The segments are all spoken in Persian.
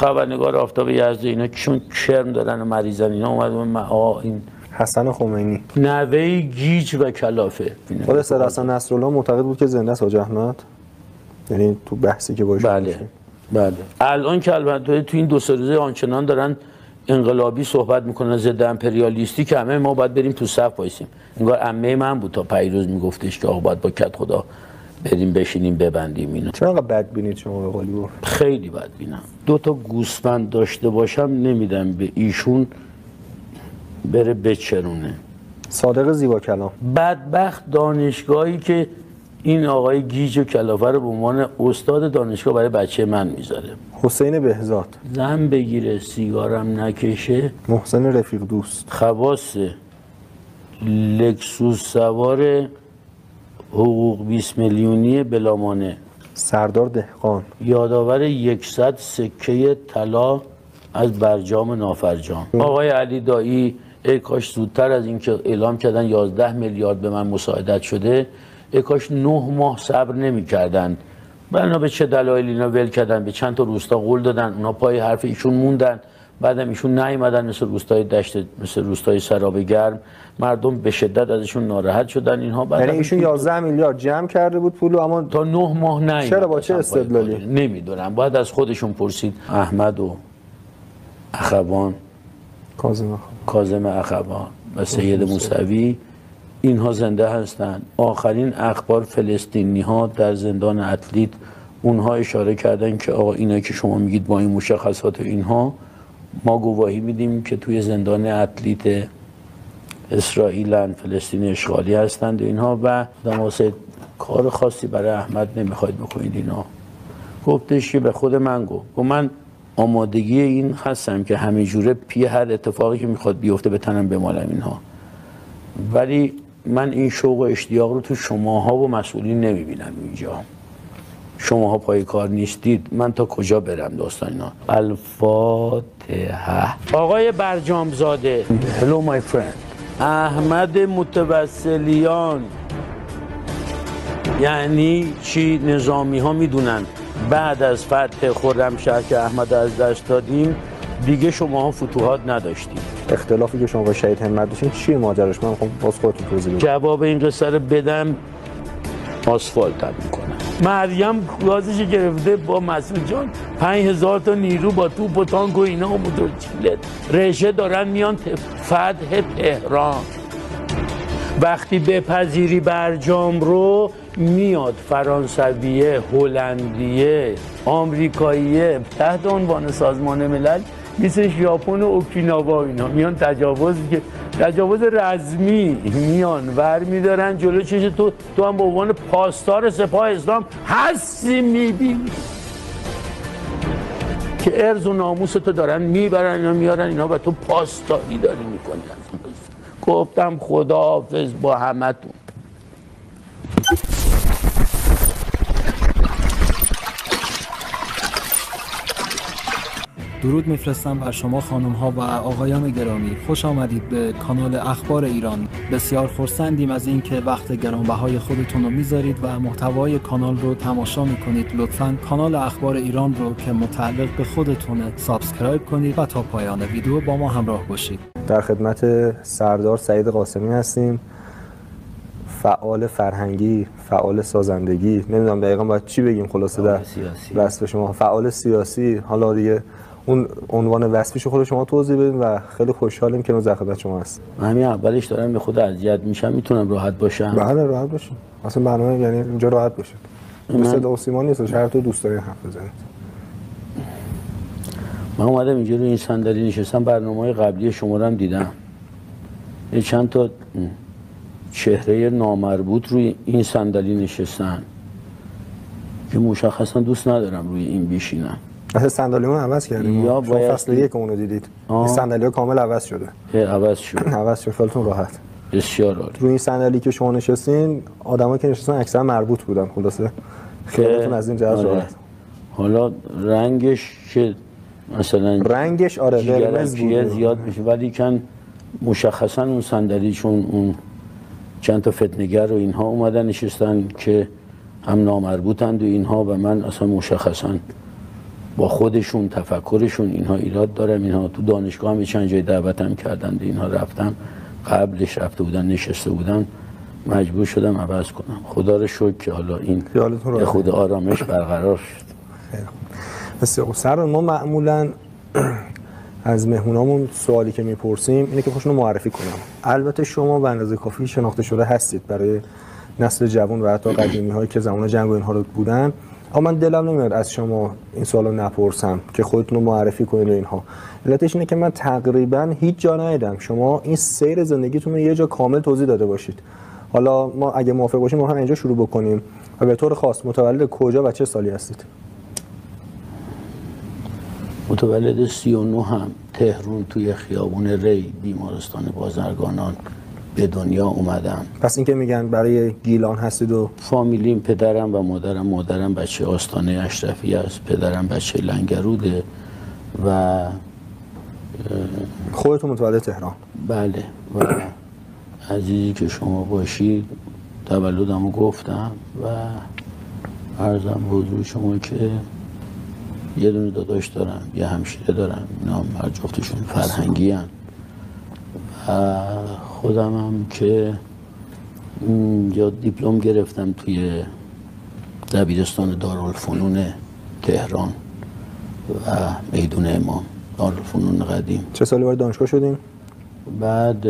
خبرنگار آفتاب یزد اینا چون کرم دارن و مریضن اینا اومدن این حسن خمینی نوه گیج و کلافه. خود سید حسن نصرالله معتقد بود که زنده است حاج احمد، یعنی تو بحثی که باشه. بله الان که البته تو این 2-3 روزه آنچنان دارن انقلابی صحبت میکنن ضد امپریالیستی که همه ما باید بریم تو صف وایسیم. انگار عمه من بود تا پیروز میگفتش که آقا باید با کت خدا بریم بشینیم ببندیم اینا. چرا بد بینید شما به قولی بود؟ خیلی بد بینم. 2 تا گوسفند داشته باشم نمیدم به ایشون بره بچرونه. صادق زیبا کلام بدبخت دانشگاهی که این آقای گیج و کلافه رو به عنوان استاد دانشگاه برای بچه من میذاره. حسین بهزاد زن بگیره سیگارم نکشه. محسن رفیق دوست خواص لکسوس سوار حقوق 20 میلیونی بلامانه. سردار دهقان یادآور 100 سکه طلا از برجام نافرجام. آقای علی دایی ای کاش زودتر از اینکه اعلام کردن 11 میلیارد به من مساعدت شده، ای کاش 9 ماه صبر نمی‌کردن. بنا به چه دلایلی اینا ول کردن، به چند تا روستا قول دادن، اونا پای حرف ایشون موندن، بعدم ایشون نیومدن، مثل روستای دشت، مثل روستای سراب گرم، مردم به شدت ازشون ناراحت شدن اینها. یعنی ایشون 11 میلیارد جمع کرده بود پولو اما تا 9 ماه نیومد. چرا با چه استدلالی؟ نمیدونم، باید از خودشون پرسید. احمد و اخوان، کاظم اخوان و سید موسوی اینها زنده هستند. آخرین اخبار فلسطینی ها در زندان اتلیت، اونها اشاره کردن که آقا اینا که شما میگید با این مشخصات اینها، ما گواهی میدیم که توی زندان اتلیت اسرائیلن، فلسطین اشغالی هستند و اینها، و واسه کار خاصی برای احمد نمیخواید بکنید اینا. گفتش که به خود من گفت من آمادگی این هستم که همه جوره پی هر اتفاقی که میخواد بیفته به تنم بمالم اینها، ولی من این شوق و اشتیاق رو تو شماها و مسئولین نمیبینم اینجا. شماها پای کار نیستید، من تا کجا برم داستان اینا. الفاتحه. آقای برجامزاده، hello my friend. احمد متوسلیان یعنی چی؟ نظامی ها میدونن بعد از فتح خرمشهر که احمد از دست دادیم دیگه شماها فتوحات نداشتیم. اختلافی که شما با شهید همت داشتین چیه ماجراش؟ من خب باز خودتون توضیح بدید. جواب این قصه رو بدم آسفالت میکنم. مریم گازش گرفته با مسعود جان 5000 تا نیرو با توپ و تانک و اینا و موتورسیکلت رشه دارن میان فتح تهران. وقتی بپذیری برجام رو میاد فرانسویه، هلندیه، آمریکاییه تحت عنوان سازمان ملل مثل ژاپن و اوکیناوا اینا میان تجاوز رزمی میان ور میدارن جلو چش تو هم به عنوان پاسدار سپاه اسلام هستی میبینی که ارز و ناموس تو دارن میبرن اینا میارن اینا و تو پاسداری داری میکنی. گفتم خداحافظ با همتون. درود میفرستم بر شما خانم ها و آقایان گرامی. خوش آمدید به کانال اخبار ایران. بسیار خرسندیم از این که وقت گرانبهای خودتون رو میذارید و محتوای کانال رو تماشا میکنید. لطفاً کانال اخبار ایران رو که متعلق به خودتونه سابسکرایب کنید و تا پایان ویدیو با ما همراه باشید. در خدمت سردار سعید قاسمی هستیم، فعال فرهنگی، فعال سازندگی، نمیدونم دقیقاً باید چی بگیم، خلاصه در وصف شما فعال سیاسی. حالا دیگه اون عنوان وصفیشو خود شما توضیح بدین و خیلی خوشحالیم که در خدمت شما هست. همین اولش دارم به خود اذیت میشم، میتونم راحت باشم؟ بله راحت باشین. اصلا برنامه یعنی اینجا راحت باشید. مثل دوستیمان نیست، هر تو دوست داری حرف بزنید. من اومدم اینجا رو این صندلی نشستم، برنامه‌های قبلی شما رو هم دیدم. چند تا چهره نامربوط روی این صندلی نشستن که مشخصا دوست ندارم روی این بشینم. اصلا صندلیمون عوض کردیم. یا شما فصل 1 اونو دیدید. این صندلی‌ها کامل عوض شده. عوض شد. عوض شد، خیلیتون راحت. بسیار عالی. روی این صندلی که شما نشستین، آدمایی که نشستن اکثرا مربوط بودن. خلاصه خیلیتون از این جهت راحت. حالا رنگش که مثلا رنگش قرمز بود زیاد میشه، ولی کن مشخصا اون صندلی چون اون چند تا فتنه‌گر و اینها اومدن نشستن که هم نامربوطند و اینها و من اصلا مشخصا با خودشون تفکرشون اینها ایراد دارم. اینها تو دانشگاه هم چند جای دعوتم کردن، اینها رفتم، قبلش رفته بودن نشسته بودن، مجبور شدم عوض کنم. خدا رو شکر که حالا این خود آرامش برقرار شد. بسیار سر ما معمولا از مهمونامون سوالی که میپرسیم اینه که خودشون رو معرفی کنم. البته شما به اندازه کافی شناخته شده هستید برای نسل جوان و حتی قدیمی هایی که زمان جنگ و اینها رو بودن، اما من دلم نمیاد از شما این سوالو نپرسم که خودتون رو معرفی کنید و اینها. علتش اینه که من تقریبا هیچ جا ندیدم شما این سیر زندگیتون رو یه جا کامل توضیح داده باشید. حالا ما اگه موافق باشیم ما هم اینجا شروع بکنیم و به طور خاص متولد کجا و چه سالی هستید؟ متولد 39 هم تهران توی خیابون ری بیمارستان بازرگانان به دنیا اومدم. پس این که میگن برای گیلان هستید و فامیلیم پدرم و مادرم بچه آستانه اشرفی است، پدرم بچه لنگروده و خودتون متولد تهران؟ بله. و عزیزی که شما باشید تولدمو گفتم و عرضم به حضور شما که یه دونه داداش دارم، یه همشیره دارم، اینا هر جفتشون فرهنگی هن. و خودم هم که یا دیپلم گرفتم توی دبیرستان دارالفنون تهران و میدون امام دارالفنون قدیم. چه سالی وارد دانشگاه شدین؟ بعد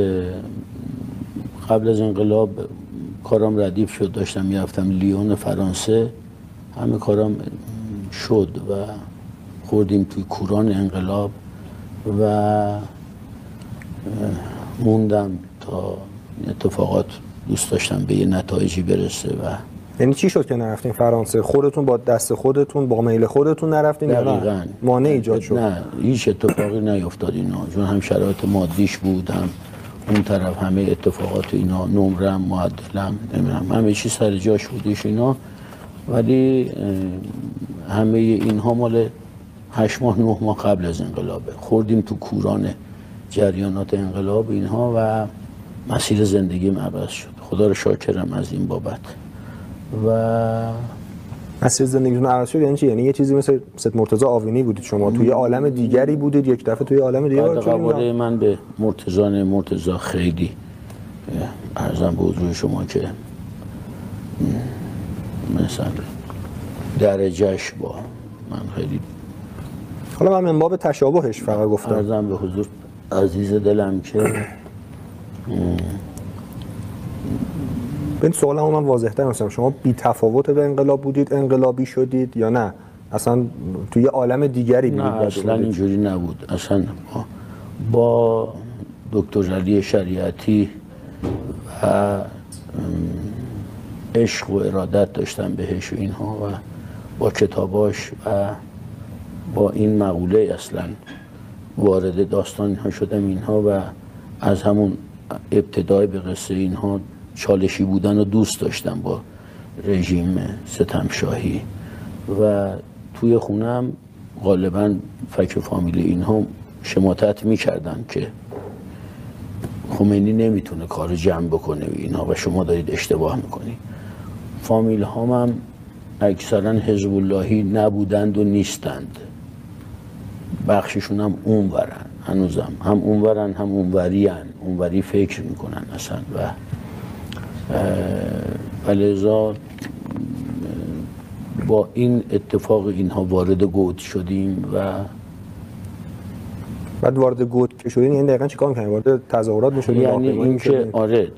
قبل از انقلاب کارم ردیف شد، داشتم میرفتم لیون فرانسه، همه کارم شد و خوردیم توی کوران انقلاب و موندم تا اتفاقات دوست داشتم به یه نتایجی برسه. و یعنی چی شد که نرفتین فرانسه؟ خودتون با دست خودتون با میل خودتون نرفتین؟ دقیقاً. مانع ایجاد شد؟ نه هیچ اتفاقی نیفتاد اینا، چون هم شرایط مادیش بود، هم اون طرف همه اتفاقات اینا، نمرم، معدلم، نمیدونم همه چی سر جاش بودش اینا، ولی همه اینها مال 8 ماه 9 ماه قبل از انقلابه. خوردیم تو کوران جریانات انقلاب اینها و مسیر زندگیم عوض شد. خدا رو شاکرم از این بابت. و مسیر زندگیتون عوض شد یعنی چی؟ یعنی یه چیزی مثل ست مرتضی آوینی بودید شما، توی عالم دیگری بودید، یک دفعه توی عالم دیگه بعد قباله من به مرتضی خیلی عرضم به حضور شما که مثلا درجهش با من خیلی، حالا من باب تشابهش فقط گفتم. عرضم به حضور عزیز دلم که این سوالمو من واضح‌تر می‌کنم، شما بی تفاوت به انقلاب بودید، انقلابی شدید یا نه اصلا توی عالم دیگری بودید؟ نه اصلا اینجوری نبود. اصلا با دکتر علی شریعتی و عشق و ارادت داشتم بهش و اینها و با کتاباش و با این مقوله اصلا وارد داستان اینها شدم اینها و از همون ابتدای به قصه اینها چالشی بودن و دوست داشتم با رژیم ستمشاهی و توی خونم غالبا فک فامیل اینها شماتت میکردن که خمینی نمیتونه کار جمع بکنه و اینها و شما دارید اشتباه میکنید. فامیل هم اکثرا حزب اللهی نبودند و نیستند، بخششون هم اونورن، هنوزم هم اونورن هم اونوری فکر میکنن اصلا و لذا با این اتفاق اینها وارد گود شدیم و بعد وارد گود که شدین یعنی دقیقاً چیکار می‌کنین؟ وارد تظاهرات می‌شدین؟ یعنی اینکه آره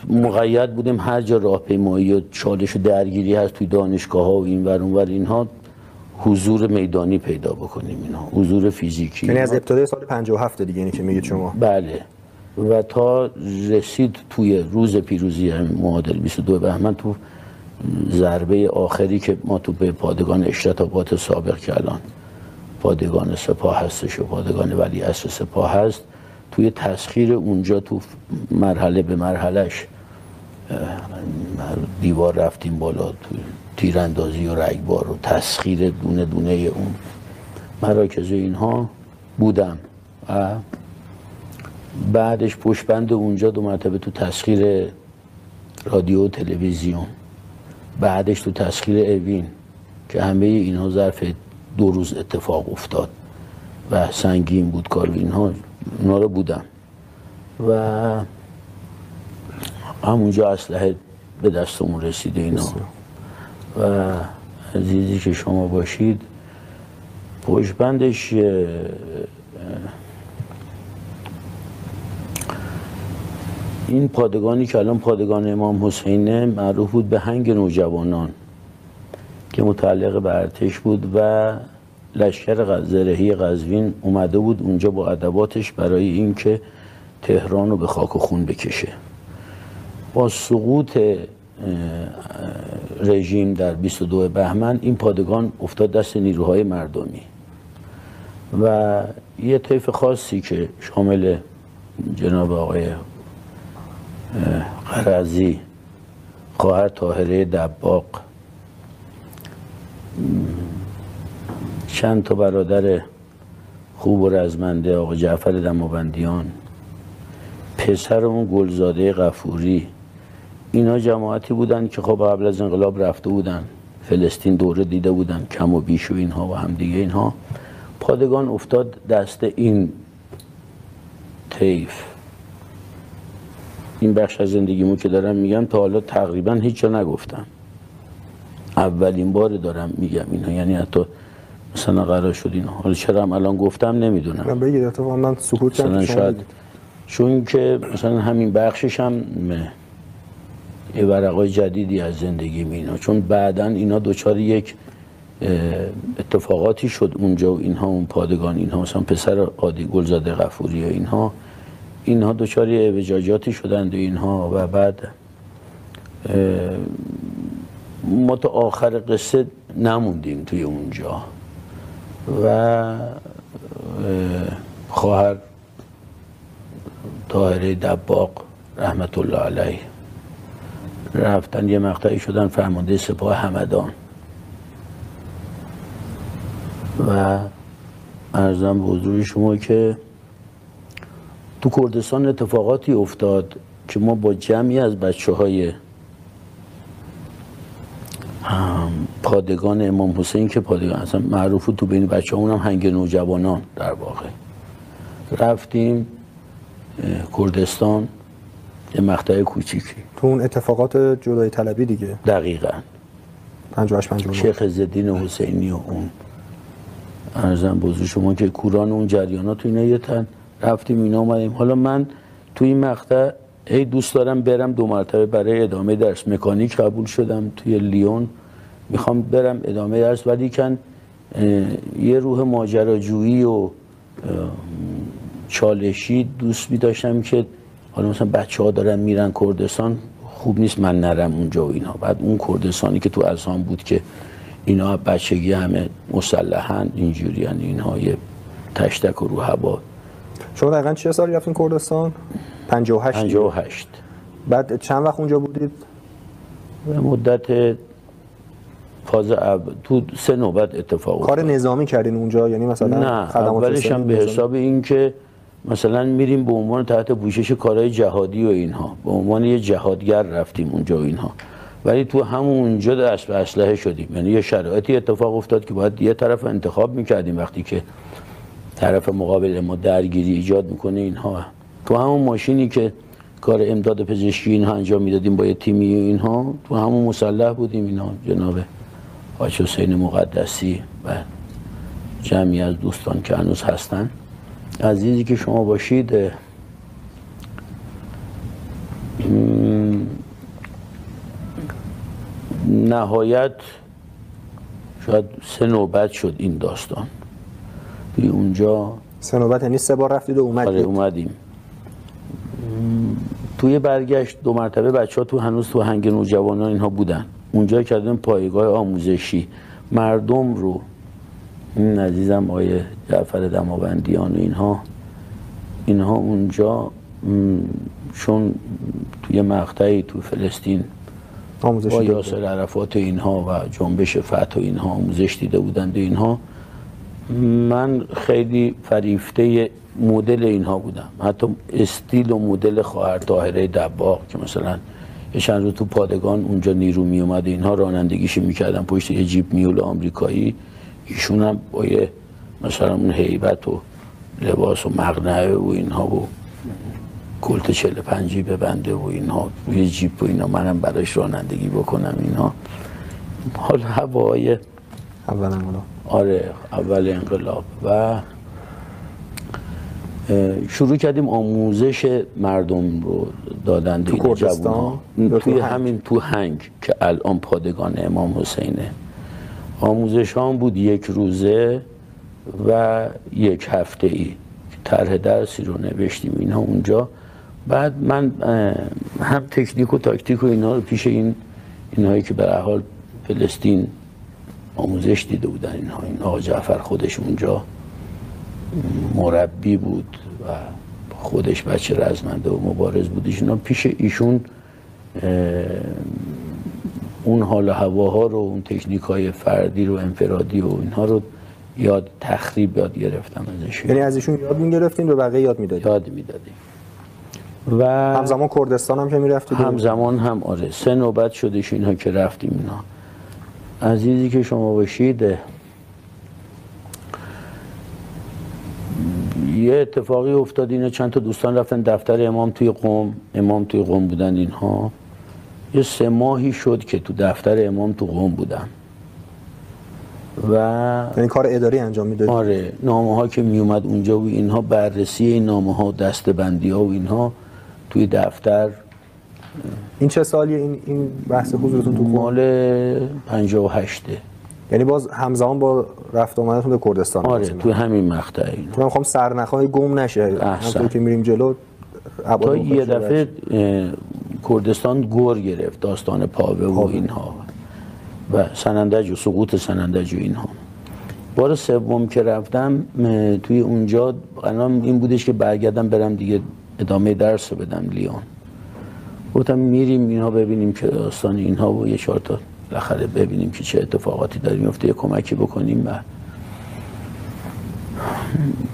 مقید بودیم هر جا راهپیمایی و چالش و درگیری هست توی دانشگاه‌ها و اینور اونور اینها حضور میدانی پیدا بکنیم، اینها حضور فیزیکی. یعنی از ابتدای سال 57 دیگه اینی که میگید شما؟ بله. و تا رسید توی روز پیروزی معادل 22 بهمن، تو ضربه آخری که ما تو به پادگان اشرت آباد سابق که الان پادگان سپاه هستش و پادگان ولیعصر سپاه هست، توی تسخیر اونجا تو مرحله به مرحلهش دیوار رفتیم بالا، تو تیراندازی و رگبار و تسخیر دونه دونه اون مراکز اینها بودم و بعدش پشتبند اونجا 2 مرتبه تو تسخیر رادیو و تلویزیون، بعدش تو تسخیر اوین که همه اینها ظرف 2 روز اتفاق افتاد و سنگین بود کار و اینها رو بودم و همونجا اسلحه به دستمون رسیده اینا و عزیزی که شما باشید پشتبندش این پادگانی که الان پادگان امام حسینه معروف بود به هنگ نوجوانان که متعلق به ارتش بود و لشکر زرهی قزوین اومده بود اونجا با ادواتش برای اینکه تهران رو به خاک و خون بکشه. با سقوط رژیم در 22 بهمن این پادگان افتاد دست نیروهای مردمی و یه طیف خاصی که شامل جناب آقای قرضی، خواهر طاهره دباغ، چند تا برادر خوب و رزمنده آقا جعفر دماوندیان، پسر اون گلزاده غفوری، اینا جماعتی بودن که خب قبل از انقلاب رفته بودن فلسطین، دوره دیده بودن کم و بیش و اینها و هم دیگه اینها. پادگان افتاد دست این طیف. این بخش از زندگیمو که دارم میگم تا حالا تقریبا هیچ جا نگفتم، اولین بار دارم میگم اینا، یعنی حتی مثلا قرار شد اینا، حالا چرا هم الان گفتم نمیدونم. بگید اتفاقا من سکوت کردم شاید چون که مثلا همین بخشش هم یه ورقای جدیدی از زندگی اینا، چون بعداً اینا دوچار یک اتفاقاتی شد اونجا و اینها، اون پادگان اینها مثلا پسر عادی گلزاده غفوری و اینها دوچار اعوجاجاتی شدند و اینها و بعد ما تا آخر قصه نموندیم توی اونجا و خواهر طاهره دباغ رحمت الله علیه رفتن یه مقطعی شدن فرمانده سپاه همدان و عرضم به حضور شما که تو کردستان اتفاقاتی افتاد که ما با جمعی از بچه‌های پادگان امام حسین که پادگان اصلا معروف تو بین بچه‌ها اونم هنگ نوجوانان در واقع رفتیم کردستان، یه مقطع کوچیکی تو اون اتفاقات جدایی طلبی دیگه. دقیقاً 58 شیخ عزالدین حسینی و اون عرضم به حضور شما که کوران اون جریانات و اینا یه تن رفتیم اینا اومدیم. حالا من تو این مقطع دوست دارم برم 2 مرتبه برای ادامه درس، مکانیک قبول شدم توی لیون، میخوام برم ادامه درس، ولی کن یه روح ماجراجویی و چالشی دوست می‌داشتم که حالا مثلا بچه‌ها دارن میرن کردستان، خوب نیست من نرم اونجا و اینا. بعد اون کردستانی که تو اذهان بود که اینا بچگی همه مسلحن اینجوری، یعنی اینها یه تشتک و رو هوا. شما دقیقاً چه سالی رفتین کردستان؟ 58. بعد چند وقت اونجا بودید؟ مدت فاز تو 3 نوبت اتفاق کار نظامی کردین اونجا؟ یعنی مثلا نه، اولش هم به حساب این که مثلا میریم به عنوان تحت پوشش کارهای جهادی و اینها، به عنوان یه جهادگر رفتیم اونجا و اینها، ولی تو همونجا دست به اسلحه شدیم. یعنی یه شرایطی اتفاق افتاد که باید یه طرف انتخاب میکردیم وقتی که طرف مقابل ما درگیری ایجاد میکنه اینها. تو همون ماشینی که کار امداد پزشکی اینها انجام میدادیم با یه تیمی اینها، تو همون مسلح بودیم اینا، جناب حاج حسین مقدسی و جمعی از دوستان که هنوز هستن. عزیزی که شما باشید، نهایت شاید 3 نوبت شد این داستان. توی اونجا 3 نوبت یعنی 3 بار رفتید و اومدید؟ آره اومدیم. توی برگشت 2 مرتبه بچه‌ها تو هنوز تو هنگ نوجوانان اینها بودن. اونجا کردن پایگاه آموزشی مردم رو. این عزیزم آقای جعفر دماوندیان و اینها اونجا چون توی مقطعی تو فلسطین با یاسر عرفات اینها و جنبش فتح و اینها آموزش دیده بودند اینها، من خیلی فریفته مدل اینها بودم، حتی استیل و مدل خواهر طاهره دباغ که مثلا یه چند روز تو پادگان اونجا نیرو می اومد اینها رانندگیش میکردن پشت یه جیپ میول آمریکایی، ایشون هم با یه مثلا اون هیبت و لباس و مقنعه و اینها و کلت 45 ببنده و اینها یه جیپ و اینا، منم براش رانندگی بکنم اینا. حال هوای اول انقلاب، آره اول انقلاب. و شروع کردیم آموزش مردم رو دادن تو کردستان، توی همین تو هنگ که الان پادگان امام حسینه. آموزش هم بود 1 روزه و 1 هفته‌ای. طرح درسی رو نوشتیم اینا اونجا. بعد من هم تکنیک و تاکتیک و اینا رو پیش اینهایی که به هر حال فلسطین آموزش دیده بودن، این آقا جعفر خودش اونجا مربی بود و خودش بچه رزمنده و مبارز بودش، اینا پیش ایشون اون حال و هواها رو، اون تکنیک های فردی رو، انفرادی و اینها رو تخریب یاد گرفتم ازشون. یعنی از ایشون یاد می‌گرفتین و بقیه یاد میدادین؟ یاد میدادیم. و همزمان کردستان هم که میرفتید؟ همزمان هم آره 3 نوبت شدش اینها که رفتیم اینا. عزیزی که شما باشید، یه اتفاقی افتاد، اینا چند تا دوستان رفتن دفتر امام توی قم بودن اینها. یه 3 ماهی شد که تو دفتر امام تو قم بودن و یعنی کار اداری انجام میدادید؟ آره، نامه ها که میومد اونجا و اینها، بررسی این نامه ها، دسته‌بندی ها و اینها توی دفتر. این چه سالیه این بحث حضورتون تو قم؟ مال 58. یعنی باز همزمان با رفت آمدتون به کردستان؟ آره تو همین مقطع. من میخوام سرنخهای گم نشه، همونطور که میریم جلو. تا یه دفعه کردستان گور گرفت، داستان پاوه و اینها و سنندج و سقوط سنندج و اینها. بار 3 که رفتم توی اونجا قرارم این بودش که برگردم برم دیگه ادامه درس رو بدم لیون. گفتم میریم اینها ببینیم که داستان اینها و یه 4 تا بالاخره ببینیم که چه اتفاقاتی داره میفته، یه کمکی بکنیم. و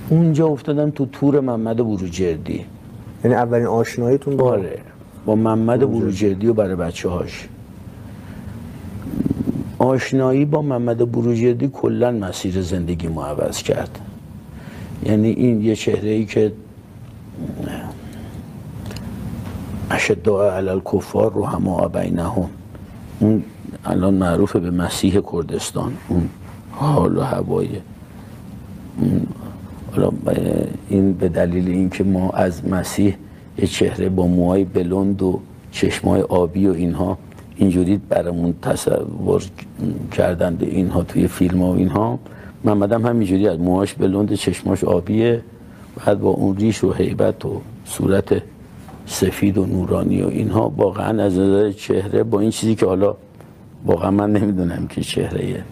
اونجا افتادم تو تور محمد بروجردی. یعنی اولین آشناییتون با محمد بروجردی و برای بچه‌هاش. آشنایی با محمد بروجردی کلا مسیر زندگی ما عوض کرد. یعنی این یه چهره‌ای که اشداء علی الکفار رحماء بینهم، اون الان معروف به مسیح کردستان، اون حال و هوای این به دلیل اینکه ما از مسیح یه چهره با موهای بلند و چشمای آبی و اینها اینجوری برامون تصور کردند اینها توی فیلم ها و اینها. محمد هم همینجوری از موهاش بلند، چشماش آبیه، بعد با اون ریش و هیبت و صورت سفید و نورانی و اینها. واقعا از نظر چهره با این چیزی که حالا واقعا من نمیدونم که چهره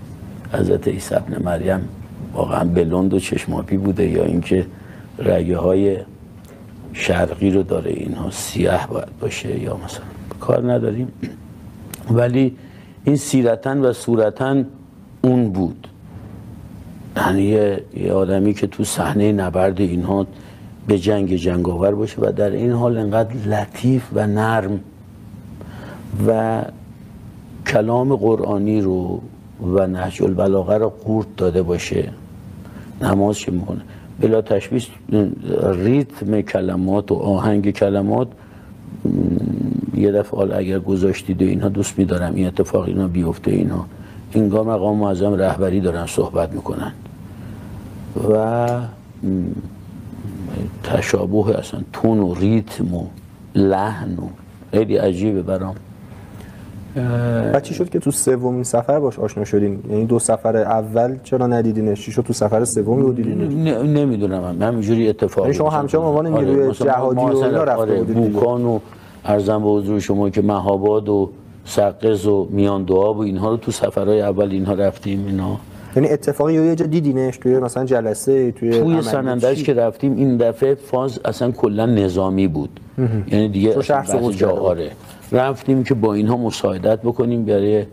حضرت عیسی ابن مریم واقعا بلند و چشمابی بوده یا اینکه رگه های شرقی رو داره، اینها سیاه باید باشه یا مثلا کار نداریم. ولی این سیرتن و صورتن اون بود. یعنی یه آدمی که تو صحنه نبرد اینها به جنگاور باشه و در این حال انقدر لطیف و نرم و کلام قرآنی رو و نهج البلاغه رو قورت داده باشه. نماز که میکنه بلا تشبیه، ریتم کلمات و آهنگ کلمات یه دفعه حال اگر گذاشتید و اینها دوست می‌دارم این اتفاق اینا بیفته. اینها انگار مقام معظم رهبری دارن صحبت میکنن و تشابه اصلا تون و ریتم و لحن و خیلی عجیبه برام. و چی شد که تو 3مین سفر باش آشنا شدین؟ یعنی 2 سفر اول چرا ندیدینش؟ چی شد تو سفر 3 رو دیدینش؟ نمیدونم، همینجوری اتفاقی. یعنی شما همچنان عنوان نیروی جهادی و اینا رفته بودید؟ بوکان و ارزم به حضور شما که مهاباد و سقز و میان دعا و اینها رو تو سفرهای اول اینها رفتیم اینا. یعنی اتفاقی یه جا دیدینش توی مثلا جلسه توی سنندج که رفتیم این دفعه فاز اصلا کلا نظامی بود. یعنی دیگه آره رفتیم که با اینها مساعدت بکنیم برای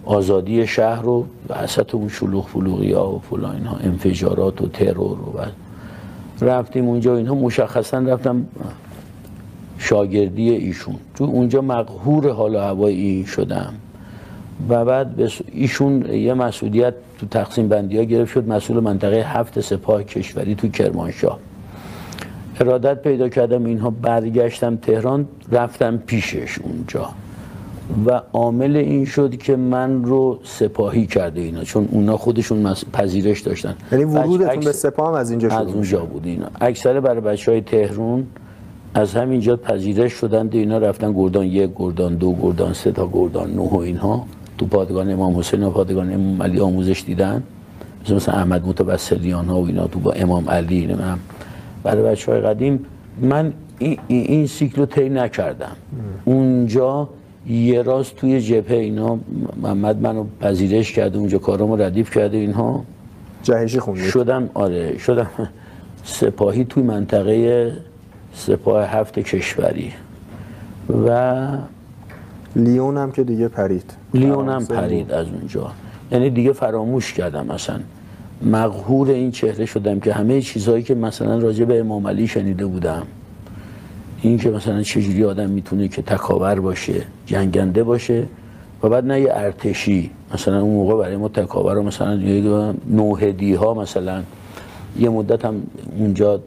آزادی شهر رو وسط اون شلوغ فلوغیا و فلان اینها، انفجارات و ترور و رفتیم اونجا. اینها مشخصا رفتم شاگردی ایشون، تو اونجا مقهور حال و هوای این شدم و بعد ایشون یه مسئولیت تو تقسیم بندی ها گرفت شد مسئول منطقه 7 سپاه کشوری تو کرمانشاه. ارادت پیدا کردم اینها، برگشتم تهران، رفتم پیشش اونجا و عامل این شد که من رو سپاهی کرده اینا، چون اونا خودشون پذیرش داشتن. یعنی ورودتون به سپاه هم از اینجا شروع از اونجا بود اینا. اکثر برای بچهای تهران از همینجا پذیرش شدند، اینا رفتن گردان 1، گردان 2، گردان 3 تا گردان 9 و اینها تو پادگان امام حسین و پادگان امام علی آموزش دیدن، مثلا احمد متوسلیان ها و اینا تو با امام علی. من برای بچهای قدیم من این سیکل رو طی نکردم. اونجا یه راست توی جبهه اینا محمد منو پذیرش کرده، اونجا کارامو ردیف کرده، اینها جهشی خوندید. شدم سپاهی توی منطقه سپاه 7 کشوری و لیون هم که دیگه پرید. لیون هم پرید از اونجا، یعنی دیگه فراموش کردم، مثلا مقهور این چهره شدم که همه چیزهایی که مثلا راجع به امام علی شنیده بودم، این که مثلا چجوری آدم میتونه که تکاور باشه، جنگنده باشه و بعد نه یه ارتشی، مثلا اون موقع برای ما تکاور رو مثلا نوهدی ها، مثلا یه مدت هم اونجا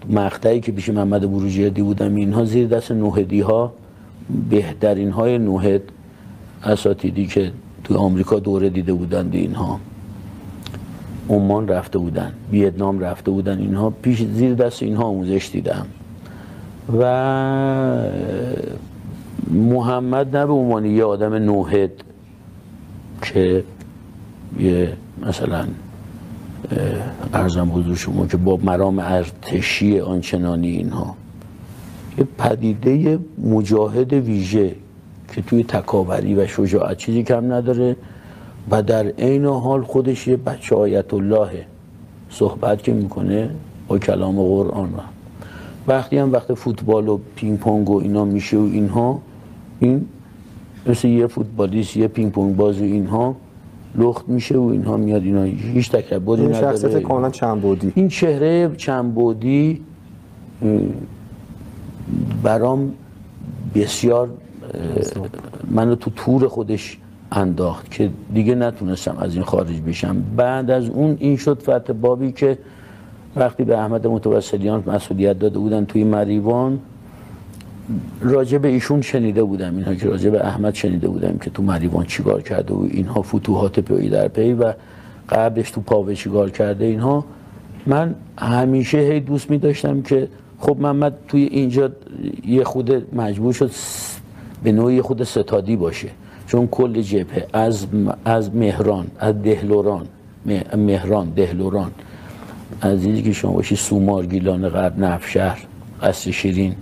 مقطعی که پیش محمد بروجردی بودم اینها زیر دست نوهدی ها، بهترین های نوهد اساتیدی که تو آمریکا دوره دیده بودن، اینها عمان رفته بودن، ویتنام رفته بودن، اینها پیش زیر دست اینها آموزش دیدم. و محمد نه به عنوان یه آدم نوهد که یه مثلا عرضم حضور شما که با مرام ارتشی آنچنانی، اینها یه پدیده مجاهد ویژه که توی تکاوری و شجاعت چیزی کم نداره و در عین حال خودش یه بچه آیت الله صحبت که میکنه با کلام قرآن. وقتی هم وقت فوتبال و پینگ پونگ و اینا میشه و اینها، این مثل یه فوتبالیست، یه پینگ پونگ باز و اینها لخت میشه و اینها میاد، اینا هیچ تکبری نداره. این شخصیت کاملا چند بعدی، این چهره چند بعدی برام بسیار منو تو تور خودش انداخت که دیگه نتونستم از این خارج بشم. بعد از اون این شد فتح بابی که وقتی به احمد متوسلیان مسئولیت داده بودن توی مریوان، راجع به ایشون شنیده بودم، اینها که راجع به احمد شنیده بودم که تو مریوان چیکار کرده و اینها فتوحات پی در پی و قبلش تو پاوه چیکار کرده، اینها من همیشه هی دوست می داشتم که خب محمد توی اینجا یه خود مجبور شد به نوعی خود ستادی باشه، چون کل جبهه از مهران، از دهلوران، دهلوران، از اینجا که شما باشی سومار، گیلان غرب، نفشهر، قصر شیرین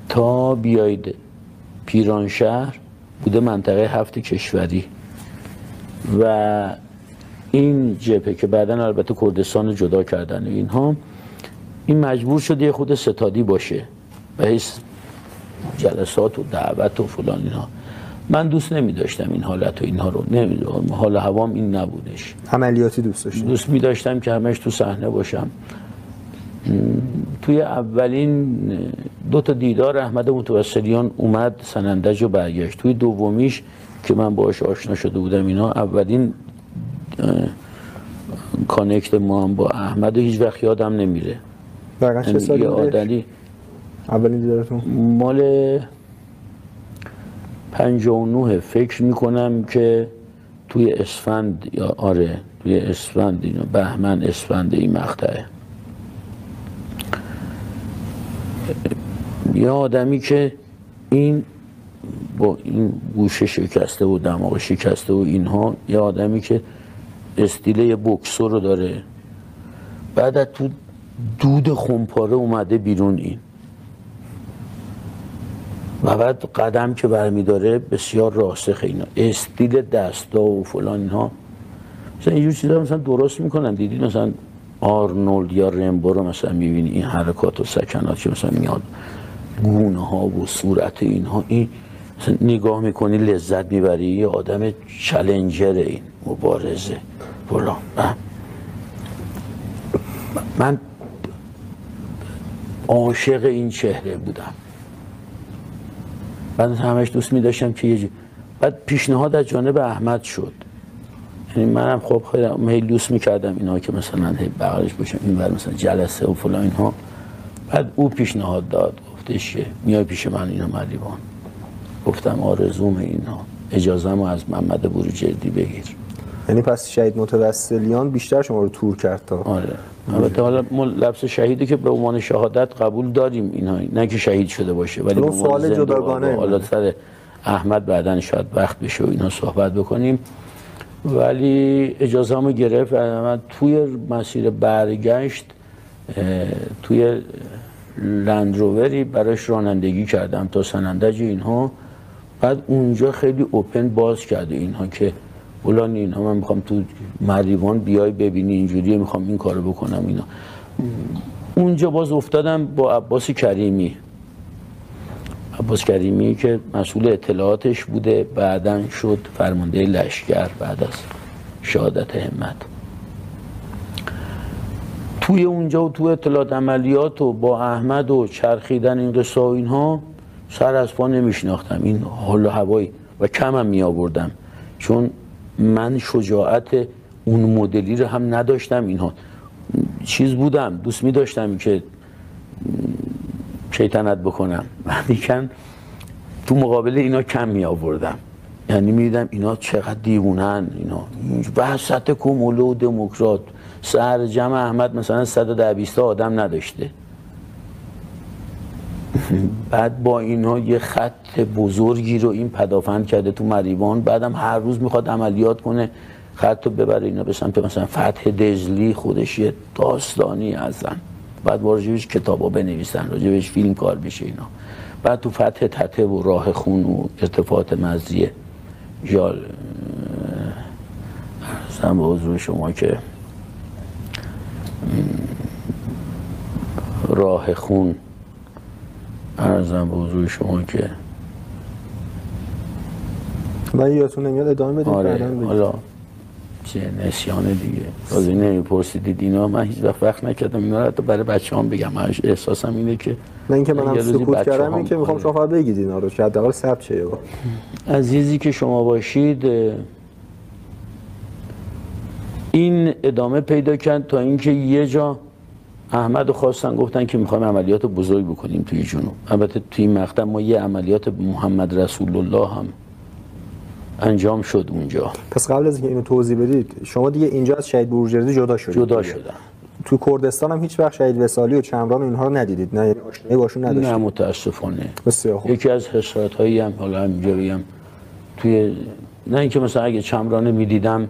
تا بیایید پیرانشهر بوده منطقه 7 کشوری و این جبهه که بعداً البته کردستان جدا کردن اینها، این مجبور شده یه خود ستادی باشه و هیچ جلسات و دعوت و فلان اینها. من دوست نمی داشتم این حالت و اینها رو، نمیدونم، حال هوام این نبودش. عملیاتی دوست داشتم، دوست می داشتم که همش تو صحنه باشم. توی اولین 2 تا دیدار احمد متوسلیان اومد سنندج و برگشت. توی دومیش که من باهاش آشنا شده بودم اینا، اولین کانکت ما هم با احمد هیچ وقت یادم نمیره. دقیقاً چه سالی بوده؟ اولین دیدارتون مال 59 فکر میکنم که توی اسفند، یا آره توی اسفند، اینا بهمن اسفند این مقطعه. یه آدمی که این با این گوشه شکسته و دماغ شکسته و اینها، یه آدمی که استیل یه بوکسور رو داره، بعد تو دود خمپاره اومده بیرون این و بعد قدم که برمی داره بسیار راسخ، اینا استیل دستا و فلان اینها مثلا اینجور چیزا مثلا درست میکنن. دیدی مثلا آرنولد یا رمبو رو مثلا میبینی این حرکات و سکنات که مثلا میاد گونه ها و صورت اینها، این مثلا نگاه میکنی لذت میبری، یه آدم چالنجر، این مبارزه فلان. من عاشق این چهره بودم، بعد همش دوست می داشتم که بعد پیشنهاد از جانب احمد شد، یعنی منم خب خیلی دوست میکردم اینا که مثلا بغلش باشم این بر مثلا جلسه و فلان اینها. بعد او پیشنهاد داد، گفتش که میای پیش من اینا مریوان. گفتم آرزوم اینا، اجازه‌مو از محمد بروجردی بگیر. یعنی پس شهید متوسلیان بیشتر شما رو تور کرد تا؟ آره. البته حالا ما لفظ شهیدی که به عنوان شهادت قبول داریم اینا، نه که شهید شده باشه، ولی به سوال جداگانه. حالا سر احمد بعدن شاید وقت بشه و اینا صحبت بکنیم. ولی اجازه‌مو گرفت. من توی مسیر برگشت توی لندرووری براش رانندگی کردم تا سنندج اینها. بعد اونجا خیلی اوپن باز کرده اینها که فلان اینا من میخوام تو مریوان بیای ببینی اینجوریه، میخوام این کارو بکنم اینا. اونجا باز افتادم با عباس کریمی. عباس کریمی که مسئول اطلاعاتش بوده، بعدن شد فرمانده لشکر بعد از شهادت همت. توی اونجا و تو اطلاعات عملیات و با احمد و چرخیدن این قصه و اینها سر از پا نمیشناختم این حال و هوایی و کمم می آوردم، چون من شجاعت اون مدلی رو هم نداشتم. اینها چیز بودم، دوست می داشتم که شیطنت بکنم، ولیکن تو مقابل اینا کم می آوردم. یعنی می دیدم اینا چقدر دیوونن، اینا وسط کمولو و دموکرات سر جمع احمد مثلا 110 آدم نداشته. بعد با اینا یه خط بزرگی رو این پدافند کرده تو مریوان. بعدم هر روز میخواد عملیات کنه، خط رو ببره اینا به سمت مثلا فتح دجلی، خودش یه داستانی هستن. بعد راجبش کتابا بنویسن، راجبش فیلم کار بشه اینا. بعد تو فتح تته و راه خون و ارتفاعات مزیه یا ارزم به حضور شما که راه خون، ارزم به حضور شما که من یادتون نمیاد ادامه بدید. آره حالا چه نسیانه دیگه بازی نمیپرسیدید اینا. من هیچ وقت نکردم اینا رو حتی برای بچه هم بگم. من احساسم اینه که نه اینکه منم سکوت کردم، این که میخوام شما فقط بگید اینا رو که حداقل ثبت شه. عزیزی که شما باشید، این ادامه پیدا کرد تا اینکه یه جا احمد خواستن، گفتن که میخوایم عملیات بزرگ بکنیم توی جنوب. البته توی این مقطع ما یه عملیات محمد رسول الله هم انجام شد اونجا. پس قبل از اینکه اینو توضیح بدید، شما دیگه اینجا از شهید بروجردی جدا شدید؟ جدا شدم. تو کردستان هم هیچ وقت شهید وصالی و چمران و اینها رو ندیدید؟ نه، آشنایی باشون نداشتید؟ نه متاسفانه. بسیار خوب. یکی از حسرت‌هایی هم حالا همینجا بگم، توی نه اینکه مثلا اگه چمران میدیدم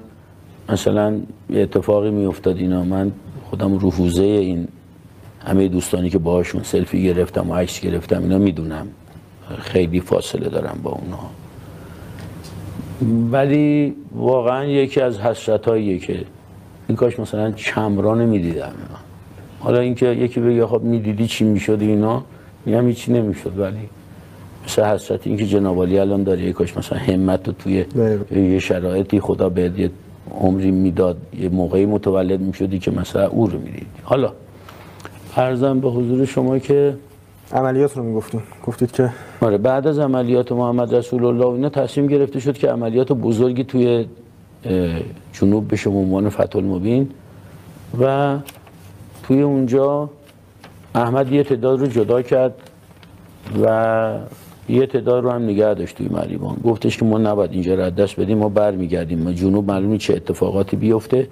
مثلا یه اتفاقی میافتاد اینا، من خودم رو حوزه این همه دوستانی که باهاشون سلفی گرفتم و عکس گرفتم اینا میدونم خیلی فاصله دارم با اونها. ولی واقعا یکی از حسرت‌هاییه که این کاش مثلا چمران میدیدم. حالا اینکه یکی بگه خب میدیدی چی میشد اینا، میگم هیچی نمیشد، ولی مثلا حسرت این که جناب عالی الان داره، یک کاش مثلا همت رو توی یه شرایطی خدا بهت یه عمری میداد، یه موقعی متولد میشدی که مثلا او رو میدیدی. حالا عرضم به حضور شما که عملیات رو میگفتیم، گفتید که آره بعد از عملیات محمد رسول الله اینا تصمیم گرفته شد که عملیات بزرگی توی جنوب بشه به عنوان فتح المبین و توی اونجا احمد یه تعداد رو جدا کرد و یه تعداد رو هم نگه داشت توی مریوان. گفتش که ما نباید اینجا رو از دست بدیم، ما برمیگردیم، ما جنوب معلومه چه اتفاقاتی بیفته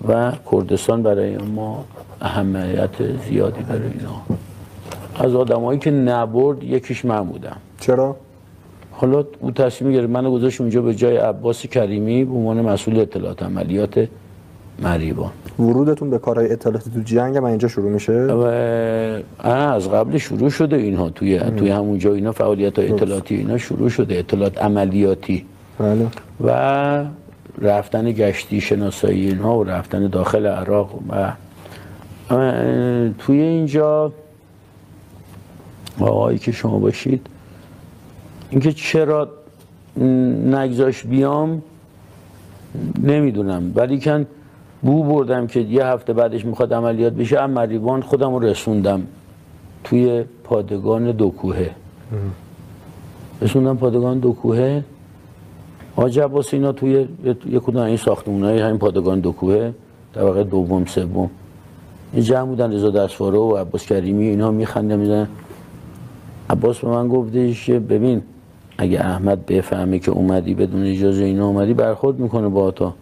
و کردستان برای ما اهمیت زیادی داره. اینا از آدمایی که نبرد یکیش من بودم. چرا؟ حالا او تصمیم گرفت منو گذاشت اونجا به جای عباس کریمی به عنوان مسئول اطلاعات عملیات مریوان. ورودتون به کارهای اطلاعاتی تو جنگ هم اینجا شروع میشه؟ از قبل شروع شده اینها توی همونجا اینا فعالیت‌های اطلاعاتی اینا شروع شده، اطلاعات عملیاتی. بله. و رفتن گشتی شناسایی اینها و رفتن داخل عراق و توی اینجا آقایی که شما باشید، اینکه چرا نگذاش بیام نمیدونم، ولی کن بو بردم که یه هفته بعدش میخواد عملیات بشه. مریوان خودم رو رسوندم توی پادگان دو کوهه. رسوندم پادگان دو کوهه حاج عباس اینا توی یک کدوم این ساختمونای همین پادگان دو کوه طبقه دوم سوم این جمع بودن، رضا دستواره و عباس کریمی اینا میخنده میزنن. عباس به من گفتش که ببین اگه احمد بفهمه که اومدی بدون اجازه اینا اومدی برخورد میکنه با تا.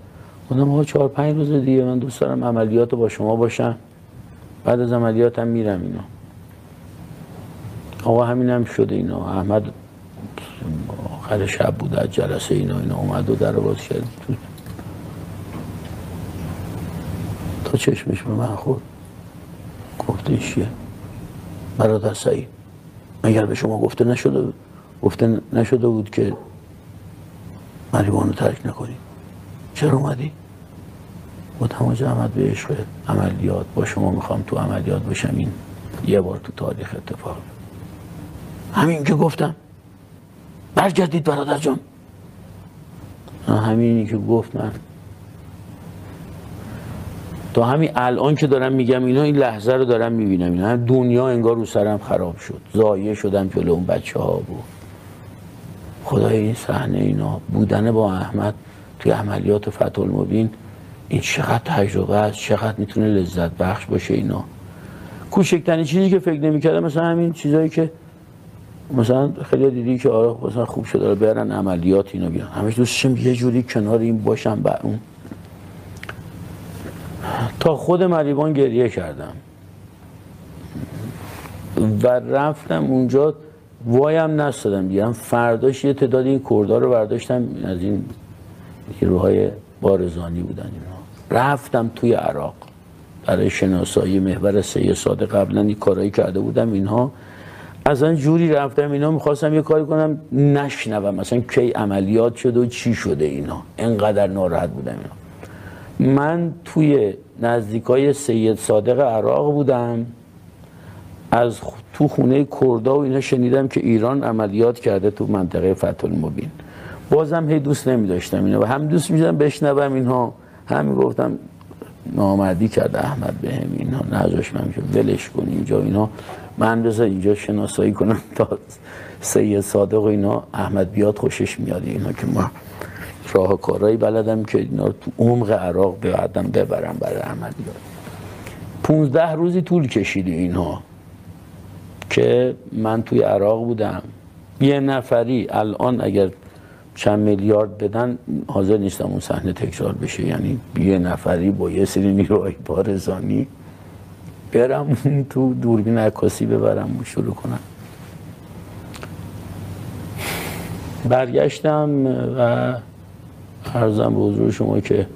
گفتم آقا 4-5 روز دیگه من دوست دارم عملیات با شما باشم، بعد از عملیاتم میرم اینا. آقا همینم شده اینا. احمد آخر شب بود از جلسه اینا اومد و در رو باز کرد تا چشمش به من خورد. گفتش که برادر سعید اگر به شما گفته نشده بود که مریوان رو ترک نکنی چرا اومدی؟ گفتم حاج احمد به عشق عملیات با شما میخوام تو عملیات باشم، این یه بار تو تاریخ اتفاق. همین که گفتم برگردید برادر جان. همینی که گفت من تا همین الان که دارم میگم اینا این لحظه رو دارم میبینم اینا دنیا انگار رو سرم خراب شد، ضایع شدم جلو اون بچه ها بود. خدای این صحنه اینا بودن با احمد توی عملیات فتح المبین این چقدر تجربه است، چقدر میتونه لذت بخش باشه اینا. کوچکترین چیزی که فکر نمی‌کردم مثلا همین چیزایی که مثلا خیلی دیدی که آره مثلا خوب شده برن عملیات اینا بیان، همش دوستشم یه جوری کنار این باشم با اون. تا خود مریوان گریه کردم و رفتم اونجا وایم نستادم دیدم فرداش یه تعداد این کردها رو برداشتم از این نیروهای بارزانی بودن اینا، رفتم توی عراق برای شناسایی محور سید صادق. قبلا این کارایی کرده بودم اینها، اصلا جوری رفتم اینا میخواستم یه کاری کنم نشنوم مثلا کی عملیات شده و چی شده اینا، انقدر ناراحت بودم اینا. من توی نزدیکای سید صادق عراق بودم، از تو خونه کردا و اینا شنیدم که ایران عملیات کرده تو منطقه فتح المبین. بازم هی دوست نمی داشتم اینا و هم دوست می‌داشتم بشنوم اینها، هم میگفتم نامردی کرده احمد بهم اینها، نذاش من ولش کن اینجا اینا، من بذار اینجا شناسایی کنم تا سید صادق و اینا احمد بیاد خوشش میاد اینا که ما راه کارهایی بلدم که اینا رو تو عمق عراق بعدم ببرم برای عملیات. 15 روزی طول کشید اینها که من توی عراق بودم. یه نفری الان اگر چند میلیارد بدن حاضر نیستم اون صحنه تکرار بشه، یعنی یه نفری با یه سری نیروهای بارزانی برم تو دوربین عکاسی ببرم و شروع کنم. برگشتم و عرضم به حضور شما که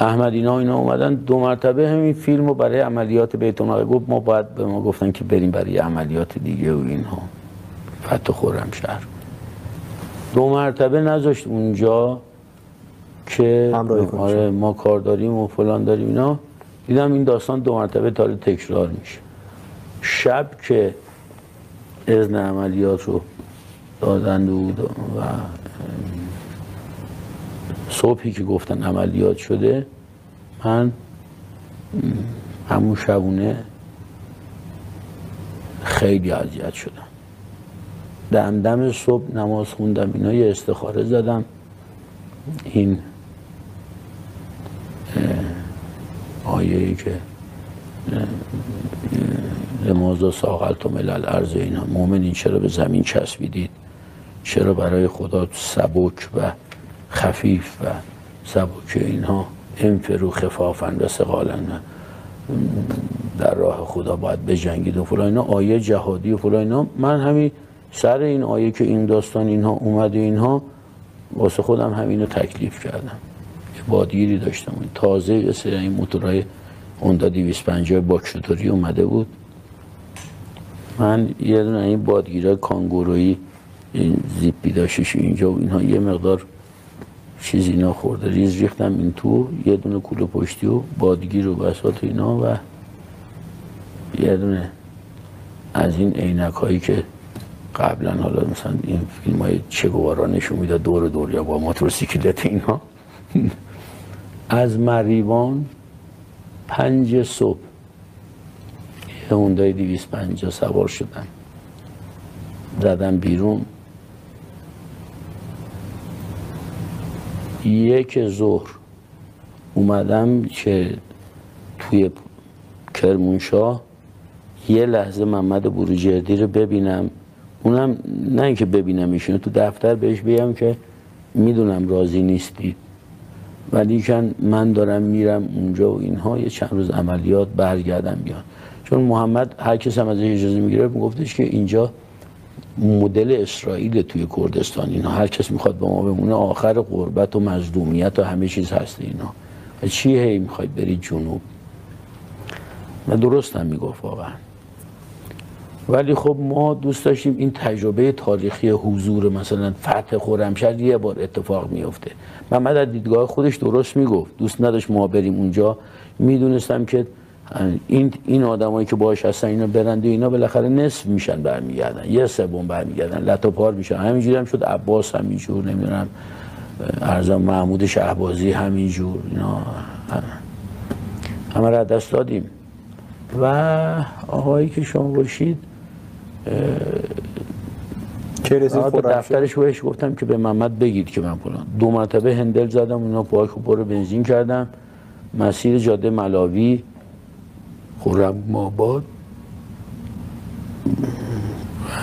احمد اینا اومدن 2 مرتبه همین فیلمو برای عملیات بیت المقدس گفت ما باید به ما گفتن که بریم برای عملیات دیگه و اینها فتح خرمشهر. 2 مرتبه نذاشت اونجا که آره ما کار داریم و فلان داریم اینا. دیدم این داستان 2 مرتبه داره تکرار میشه. شب که اذن عملیات رو دادند و صبحی که گفتن عملیات شده من همون شبونه خیلی اذیت شدم. دم صبح نماز خوندم اینا، یه استخاره زدم این آیه‌ای که لماذا ساقلتم الی الارض اینا، مؤمنین چرا به زمین چسبیدید، چرا برای خدا سبک و خفیف و سبک اینها انفروا خفافا و ثقالا در راه خدا باید بجنگید و فلان اینا، آیه جهادی و فلان اینا. من همین سر این آیه که این داستان اینها اومده اینها واسه خودم همینو تکلیف کردم. یه بادگیری داشتم تازه یه سری این موتورهای هوندا 250 باکشوتوری اومده بود، من یه دونه این بادگیرای کانگورویی این زیپی داشتش اینجا و اینها یه مقدار چیزی اینا خورده ریز ریختم این تو، یه دونه کوله پشتی و بادگیر و بساط اینا و یه دونه از این عینک هایی که قبلا حالا مثلا این فیلم های چه گوارا نشون میداد دور یا با موتورسیکلت اینا. از مریوان 5 صبح یه هوندای 250 سوار شدم، زدم بیرون 1 ظهر اومدم که توی کرمانشاه یه لحظه محمد بروجردی رو ببینم، اونم نه اینکه ببینم ایشونو تو دفتر بهش بگم که میدونم راضی نیستی ولی که من دارم میرم اونجا و اینها، یه چند روز عملیات برگردم بیان. چون محمد هر کس هم ازش اجازه میگیره میگفتش که اینجا مدل اسرائیل توی کردستان، اینا هر کس میخواد با ما بمونه آخر غربت و مظلومیت و همه چیز هست اینا، و چی هی میخواید برید جنوب؟ و درست هم میگفت واقعا. ولی خب ما دوست داشتیم این تجربه تاریخی حضور مثلا فتح خرمشهر یه بار اتفاق میفته. محمد از دیدگاه خودش درست میگفت، دوست نداشت ما بریم اونجا. میدونستم که این آدمایی که باهاش هستن اینا برند و اینا بالاخره نصف میشن برمیگردن، 1/3 برمیگردن، لطاپار میشن. همینجوری هم شد، عباس همینجور، نمیدونم ارزم محمود شهبازی همینجور، اینا همه را دست دادیم. و آقایی که شما باشید دفترش بهش گفتم که به محمد بگید که من فلان. 2 مرتبه هندل زدم، اونا پاک و برو بنزین کردم، مسیر جاده ملاوی خرم‌آباد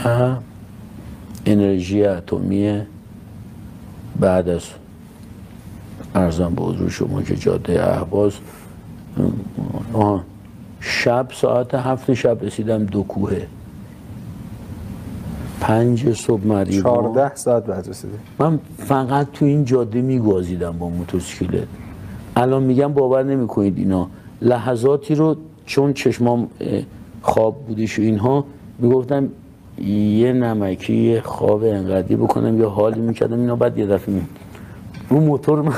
و انرژی اتمی. بعد از ارزم به حضور شما که جاده اهواز، شب ساعت 7 شب رسیدم 2 کوهه. 5 صبح مریض 14 ساعت بعد رسیدم. من فقط تو این جاده میگازیدم با موتورسیکلت. الان میگم باور نمیکنید اینا لحظاتی رو، چون چشمام خواب بودش و اینها، میگفتم یه نمکی یه خواب انقدری بکنم یا حالی میکردم اینا. بعد یه دفعه رو موتور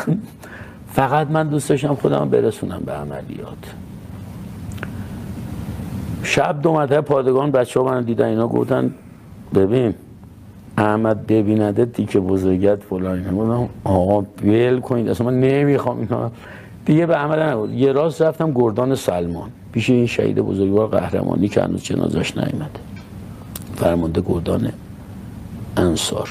من دوست داشتم خودم برسونم به عملیات. شب 2 مرتبه پادگان بچه ها من دیدن، اینا گفتن ببین احمد ببینده دیگه بزرگت فلان. گفتم آقا ول کنید اصلا من نمیخوام اینا دیگه. به عمل نبود. یه راست رفتم گردان سلمان پیش این شهید بزرگوار قهرمانی که هنوز جنازش نیامده، فرمانده گردان انصار.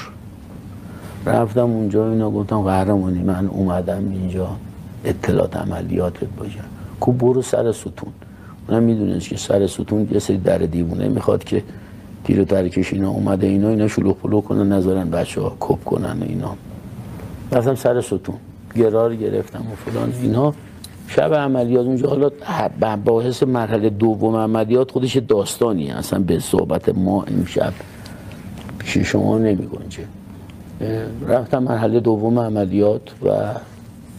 رفتم اونجا، اینا گفتم قهرمانی من اومدم اینجا اطلاعات عملیاتت باشم. کو برو سر ستون. من میدونست که سر ستون یه سری در دیوونه میخواد که تیر و ترکش اینا اومده، اینا شلوغ پلوغ کنن، نذارن بچه‌ها کپ کنن اینا. رفتم سر ستون، گرار گرفتم و فلان اینا. شب عملیات اونجا، حالا باعث مرحله دوم عملیات خودش داستانی اصلا به صحبت ما امشب پیش شما نمیگنجه. رفتم مرحله دوم عملیات و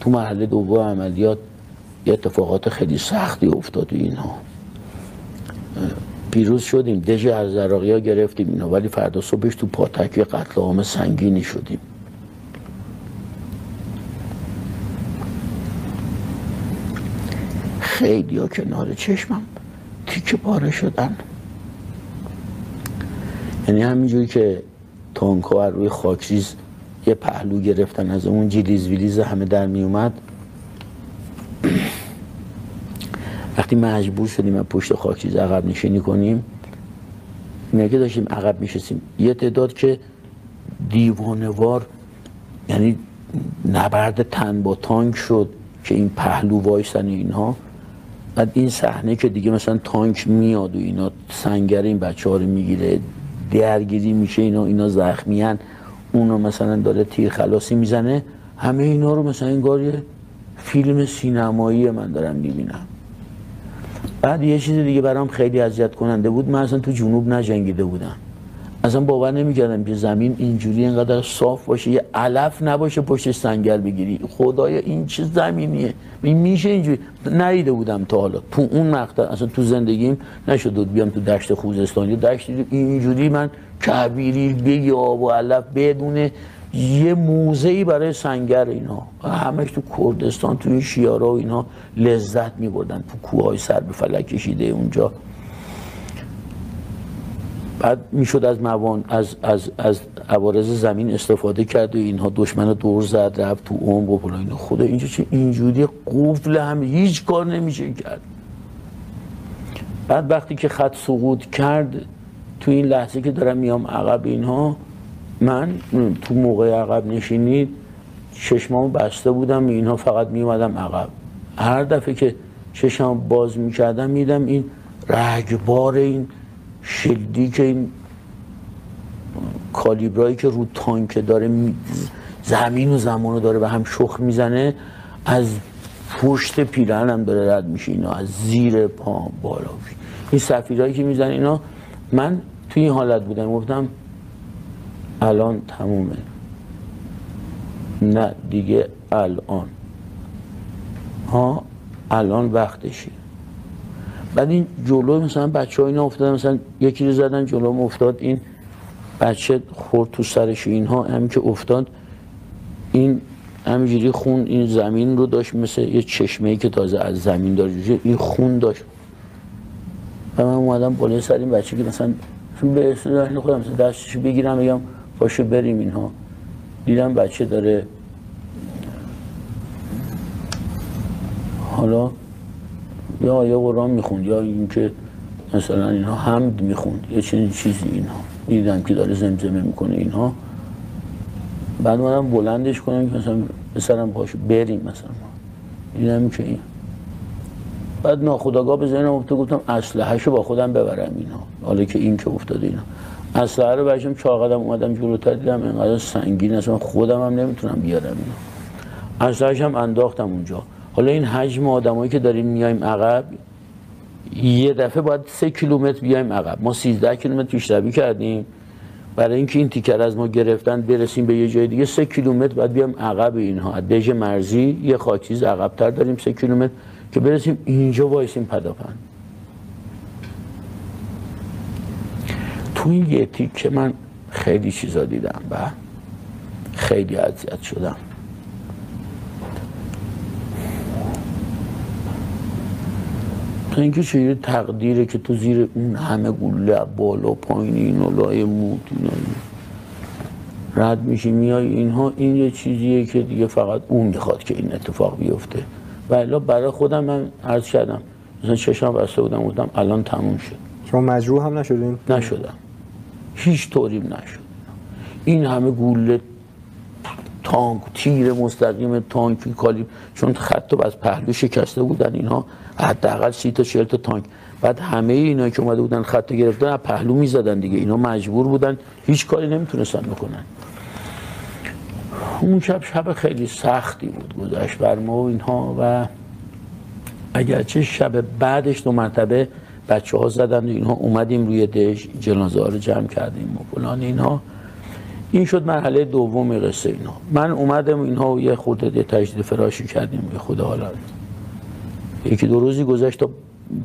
تو مرحله دوم عملیات یه اتفاقات خیلی سختی افتاد اینها. پیروز شدیم، دژ الزراقی‌ها گرفتیم اینا، ولی فردا صبحش تو پاتک قتل عام سنگینی شدیم. خیلی ها کنار چشمم تیکه پاره شدن. یعنی همینجوری که تانک ها روی خاکریز یه پهلو گرفتن، از اون جلیز ویلیز همه در می اومد. وقتی مجبور شدیم از پشت خاکریز عقب نشینی کنیم، اینه که داشتیم عقب میشستیم، یه تعداد که دیوانه‌وار، یعنی نبرد تن با تانک شد که این پهلو وایسن اینها. بعد این صحنه که دیگه مثلا تانک میاد و اینا سنگر این بچه‌ها رو میگیره، درگیری میشه، اینا زخمیان، اونو مثلا داره تیر خلاصی میزنه، همه اینا رو مثلا انگار یه فیلم سینمایی من دارم میبینم. بعد یه چیز دیگه برام خیلی اذیت کننده بود، من اصلا تو جنوب نجنگیده بودم، اصلا باور نمیکردم که زمین اینجوری اینقدر صاف باشه، یه علف نباشه پشتش سنگر بگیری. خدایا این چه زمینیه؟ میشه اینجوری؟ ندیده بودم تا حالا تو اون مقطع، اصلا تو زندگیم نشد بیام تو دشت خوزستانی، دشت اینجوری من کبیری بگی آب و علف بدون یه موزه‌ای برای سنگر اینا. همش تو کردستان، تو این شیارا و اینا لذت می‌بردن، تو کوه‌های سر به فلک کشیده اونجا. بعد میشد از عوارض زمین استفاده کرد و اینها، دشمن دور زد رفت تو عمق و فلان. خدا اینجا چه اینجوری قفل هم هیچ کار نمیشه کرد. بعد وقتی که خط سقوط کرد، تو این لحظه که دارم میام عقب اینها، من تو موقع عقب نشینی چشمامو بسته بودم، اینها فقط میومدم عقب. هر دفعه که چشمامو باز میکردم میدم این رگبار این شلیک که این کالیبرایی که رو تانک داره زمین و زمان رو داره به هم شخ میزنه، از پشت پیرهنم داره رد میشه، اینا از زیر پام بالا. این صفیرایی که میزنه اینا، من توی این حالت بودم، گفتم الان تمومه، نه دیگه الان الان وقتشه. بعد این جلو مثلا بچه ها اینا افتادن، مثلا یکی رو زدن جلوم افتاد، این بچه خورد تو سرش، اینها همین که افتاد این همینجوری خون این زمین رو داشت، مثل یه چشمه‌ای که تازه از زمین داره این خون داشت. و من اومدم بالای سر این بچه که مثلا به اصطلاح خودم مثلا دستش بگیرم بگم پاشو بریم، اینها دیدم بچه داره حالا یا قرآن میخوند یا اینکه مثلا اینها حمد میخوند، یه چنین چیزی. اینها دیدم که داره زمزمه میکنه اینها. بعد اومدم بلندش کنم که مثلا بسرم پاشو بریم، مثلا دیدم که این. بعد ناخودآگاه به ذهنم افتاد، گفتم اسلحه‌شو با خودم ببرم اینها، حالا که این که افتاده اینا. اسلحه رو برداشتم، 4 قدم اومدم جلوتر، دیدم اینقدر سنگین است من خودم هم نمیتونم بیارم اینا. اسلحه‌ش هم انداختم اونجا. حالا این حجم آدمایی که داریم میایم عقب، یه دفعه باید 3 کیلومتر بیایم عقب. ما 13 کیلومتر پیشروی کردیم، برای اینکه این تیکر از ما گرفتن برسیم به یه جای دیگه 3 کیلومتر باید بیام عقب اینها. از دژ مرزی یه خاکیز عقب‌تر داریم 3 کیلومتر که برسیم اینجا وایسیم پداپن. تو این یه تیکه من خیلی چیزا دیدم و خیلی اذیت شدم. تا اینکه چه تقدیره که تو زیر اون همه گوله بالا پایین این و لای موت اینا رد میشی میای اینها، این یه چیزیه که دیگه فقط اون میخواد که این اتفاق بیفته. و الا برای خودم من عرض کردم مثلا چشم بسته بودم، گفتم الان تموم شد. شما مجروح هم نشدین؟ نشدم، هیچ طوریم نشد. این همه گوله تانک، تیر مستقیم تانکی کالیبر، چون خط رو از پهلو شکسته بودن اینها، حداقل 30 تا 40 تا تانک. بعد همه اینا که اومده بودن خط گرفتن از پهلو میزدن دیگه، اینا مجبور بودن، هیچ کاری نمیتونستن بکنن. اون شب خیلی سختی بود گذشت بر ما و اینها. و اگرچه شب بعدش 2 مرتبه بچه ها زدن و اینها، اومدیم روی دژ جنازه ها رو جمع کردیم و فلان اینها. این شد مرحله دوم قصه اینا. من اومدم اینها و یه خورده تجدید فراشی کردیم به خدا. حالا 1-2 روزی گذشت تا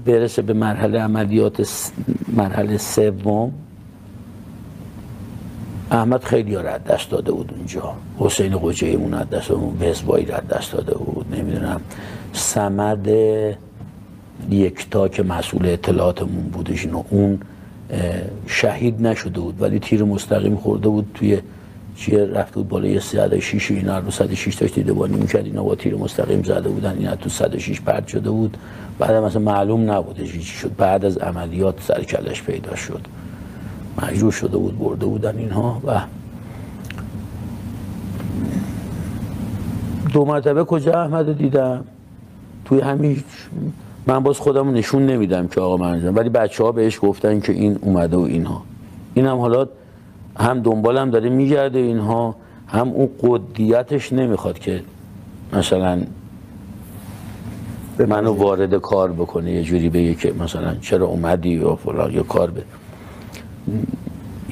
برسه به مرحله عملیات مرحله سوم. احمد خیلی ها را دست داده بود اونجا، حسین قجیمون از دست داده بود، بزبایی را دست داده بود، نمیدونم صمد یکتا که مسئول اطلاعاتمون بودش اینو، اون شهید نشده بود ولی تیر مستقیم خورده بود توی چیه، رفته بود بالای 106 اینا رو 106 داشت دیدبانی میکرد، اینا با تیر مستقیم زده بودن، اینا تو 106 پرت شده بود. بعد مثلا معلوم نبوده چی شد، بعد از عملیات سر کلش پیدا شد، مجروح شده بود، برده بودن اینها. و 2 مرتبه کجا احمد رو دیدم توی همین، من باز خودم نشون نمیدم که آقا من، ولی بچه ها بهش گفتن که این اومده و اینها. اینم حالا هم دنبالم داره میگرده اینها، هم اون قدیتش نمیخواد که مثلا منو وارد کار بکنه، یه جوری بگه که مثلا چرا اومدی یا فلان یا کار به.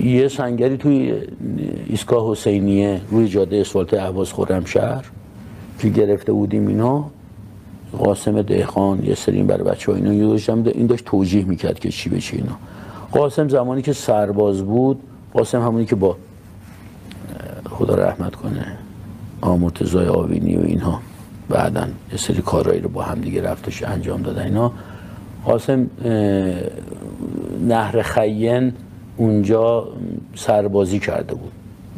یه سنگری توی ایستگاه حسینیه روی جاده اسفالت اهواز خرمشهر که گرفته بودیم اینا، قاسم دهقان یه سرین برای بچه ها اینا این داشت توجیه میکرد که چی به چی اینا. قاسم زمانی که سرباز بود، قاسم همونی که با خدا رحمت کنه مرتضی آوینی و اینها بعدن یه سری کارهایی رو با هم دیگه رفتش انجام دادن اینا. قاسم نهر خیین اونجا سربازی کرده بود،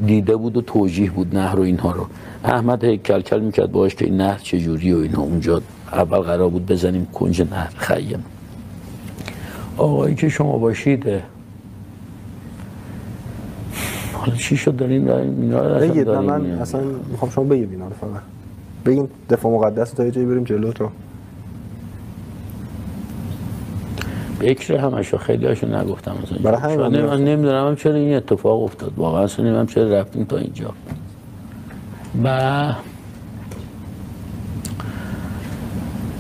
دیده بود و توجیه بود نهر و اینها رو. احمد کلکل میکرد باهاش که این نهر چجوری و اینها. اونجا اول قرار بود بزنیم کنج نهر خیین. آقایی که شما باشید حالا چی شد دارین اینا رو بگید؟ من اصلا میخوام شما بگید اینا رو فقط بگیم دفاع مقدس تا یه جایی بریم جلو تو بکر همشو خیلی هاشون نگفتم مثلا برای همین من نمیدونم چرا این اتفاق افتاد واقعا اصلا نمیدونم چرا رفتیم تا اینجا و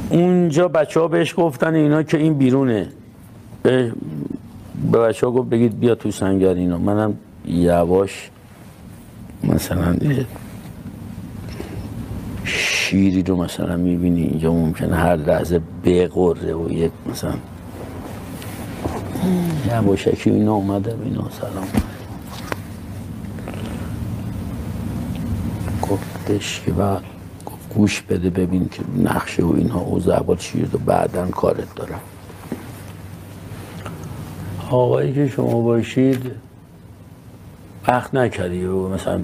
اونجا بچه‌ها بهش گفتن اینا که این بیرونه به بچه‌ها گفت بگید بیا تو سنگر اینا منم یواش مثلا شیری رو مثلا میبینی اینجا ممکنه هر لحظه بقره و یک مثلا یواشکی اینا اومده اینا سلام گفتش که بعد گوش بده ببین که نقشه و اینها اوضاع احوال چیه و بعداً کارت دارم. آقایی که شما باشید وقت نکردی و مثلا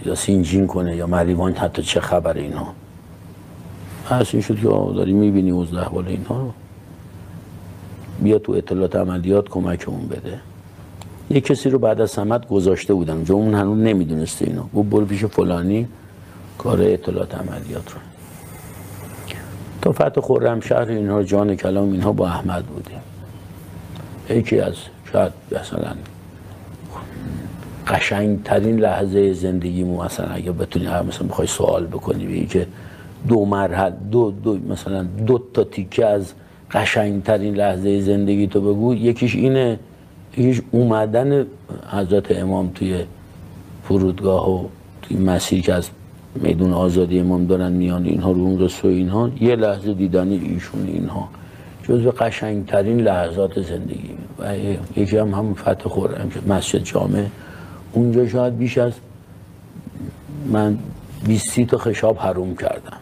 یا سینجین کنه یا مریوان حتی چه خبر اینها هست این شد که داری میبینی اوضاع احوال اینها رو بیا تو اطلاعات عملیات کمکمون بده. یه کسی رو بعد از صمد گذاشته بودن چون اون هنوز نمیدونسته اینو گفت برو پیش فلانی کار اطلاعات عملیات رو تا فتح خرمشهر اینها جان کلام اینها با احمد بودیم. یکی از شاید مثلا قشنگترین لحظه زندگیمو مثلا اگه بتونی مثلا بخوای سوال بکنی بگی که دو مرحله مثلا دو تا تیکه از قشنگترین لحظه زندگی تو بگو یکیش اینه یکیش اومدن حضرت امام توی فرودگاه و توی مسیر که از میدون آزادی امام دارن میان اینها رو اون رسو اینها یه لحظه دیدن ایشون اینها جزو قشنگترین لحظات زندگی و یکی هم فتح خرم مسجد جامع اونجا شاید بیش از من 20 تا خشاب حروم کردم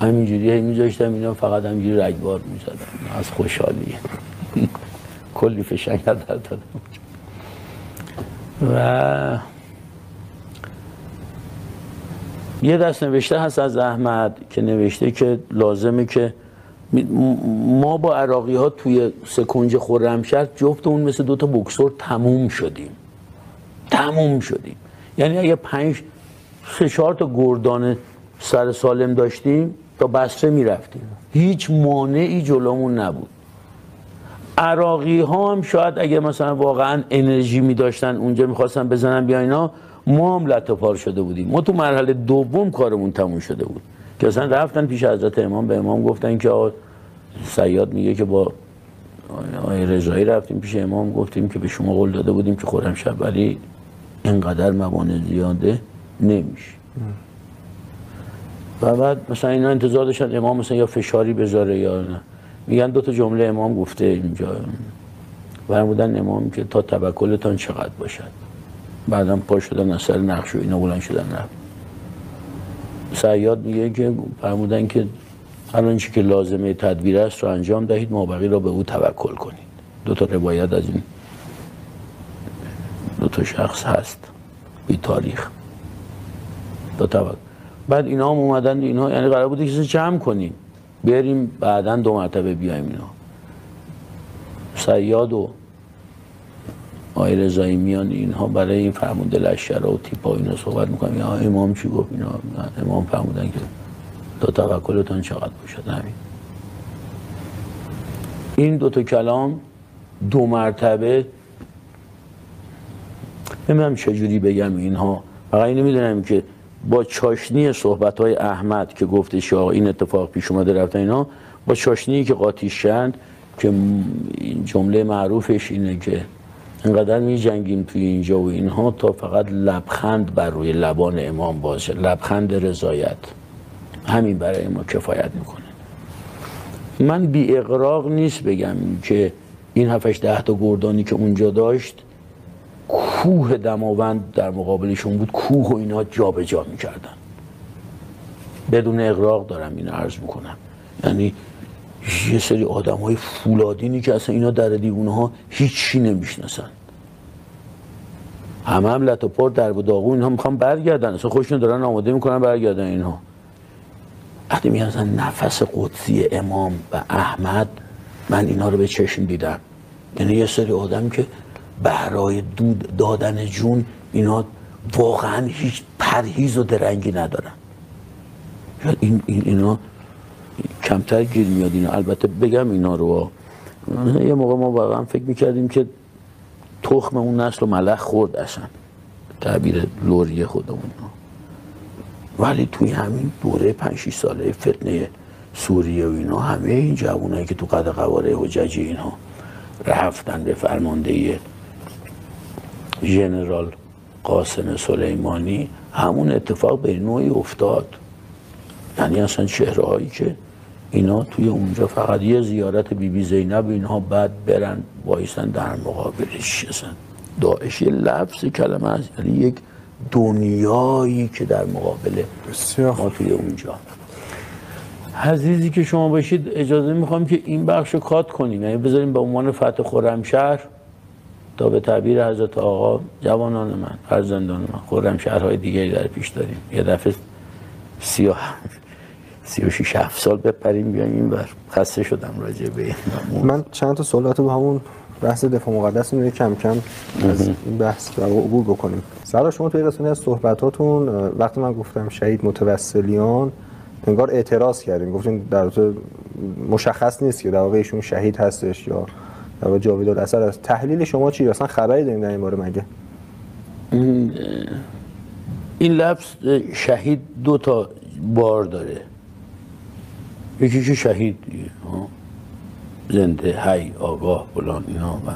همینجوری میذاشتم اینا فقط همینجوری رگبار میزدم از خوشحالی کلی فشنگ دادم و یه دست نوشته هست از احمد که نوشته که لازمه که ما با عراقی ها توی سکنج خرمشهر جفتمون مثل دوتا بوکسور تموم شدیم یعنی اگه 3-4 تا گردان سر سالم داشتیم تا بصره میرفتیم هیچ مانعی جلومون نبود. عراقی ها هم شاید اگه مثلا واقعا انرژی می داشتن اونجا میخواستن بزنن بیا اینا ما هم لطه پار شده بودیم. ما تو مرحله دوم کارمون تموم شده بود که اصلا رفتن پیش حضرت امام به امام گفتن که صیاد میگه که با آقای رضایی رفتیم پیش امام گفتیم که به شما قول داده بودیم که خرمشهر ولی اینقدر موانع زیاده نمیشه و بعد مثلا اینا انتظار داشتن امام مثلا یا فشاری بذاره یا نه میگن 2 تا جمله امام گفته اینجا فرمودن امام که تا توکلتان چقدر باشد بعدم پا شدن از سر نقش و اینا بلند شدن رفت. صیاد میگه که فرمودن که هر آنچه که لازمه تدبیر است رو انجام دهید مابقی را به او توکل کنید. 2 تا روایت از این 2 تا شخص هست بی تاریخ تا توکل. بعد اینا هم اومدن اینا یعنی قرار بوده کسی جمع کنیم بریم بعداً 2 مرتبه بیایم اینا صیاد و آقای رضایی میان اینها برای این فرمانده لشکر و تیپا اینا صحبت میکنن یا امام چی گفت اینا امام فرمودن که تا توکلتان چقدر باشد همین این 2 تا کلام 2 مرتبه نمیدونم چجوری بگم اینها فقط اینو میدونم که با چاشنی صحبت‌های احمد که گفتش آقا این اتفاق پیش اومده رفتن اینا با چاشنی که قاطیش شدند که جمله معروفش اینه که اینقدر می جنگیم توی اینجا و اینها تا فقط لبخند بر روی لبان امام باشه لبخند رضایت همین برای ما کفایت میکنه. من بی اغراق نیست بگم که این 7-8-10 تا گردانی که اونجا داشت کوه دماوند در مقابلشون بود کوه و اینا جا به جا میکردن بدون اغراق دارم اینو عرض میکنم یعنی یه سری آدم های فولادینی که اصلا اینا در دیوونه ها هیچی نمیشناسن هم لطه پار در و داغون اینها میخوان برگردن اصلا خودشون دارن آماده میکنن برگردن اینها وقتی میگن اصلا نفس قدسی امام و احمد من اینا رو به چشم دیدم یعنی یه سری آدم که برای دادن جون اینا واقعا هیچ پرهیز و درنگی ندارن. اینا کمتر گیر میاد اینا. البته بگم اینا رو یه موقع ما واقعا فکر میکردیم که تخم اون نسل و ملخ خورد اصلا، تعبیر لوری خودمون، ولی توی همین دوره 5-6 ساله فتنه سوریه و اینا همه این جوانایی که تو قد قواره حججی اینها رفتن به فرماندهی ژنرال قاسم سلیمانی، همون اتفاق به نوعی افتاد. یعنی اصلا چهرهایی که اینا توی اونجا فقط یه زیارت بیبی زینب اینها بعد برن وایسن در مقابلش. اصلا داعش یه لفظ کلمه است، یعنی یک دنیایی که در مقابل ما توی اونجا. عزیزی که شما باشید اجازه میخوام که این بخش رو کات کنیم، یعنی بذاریم به عنوان فتح خرمشهر تا به تعبیر حضرت آقا جوانان من، فرزندان من، خرمشهرهای دیگری در پیش داریم. یه دفعه 36-7 سال بپریم بیایم این بر. خسته شدم راجع به من چند تا سوالات با همون بحث دفاع مقدس رو کم کم از این بحث عبور بکنیم. سردار شما توی قسمتی از صحبتاتون وقتی من گفتم شهید متوسلیان انگار اعتراض کردیم، گفتین در واقع مشخص نیست که در واقع ایشون شهید هستش یا در واقع جاویدالاثر است. تحلیل شما چیه؟ اصلا خبری داریم در این باره مگه؟ این لفظ شهید 2 تا بار داره، یکی که شهید زنده، حی، آگاه، فلان اینا و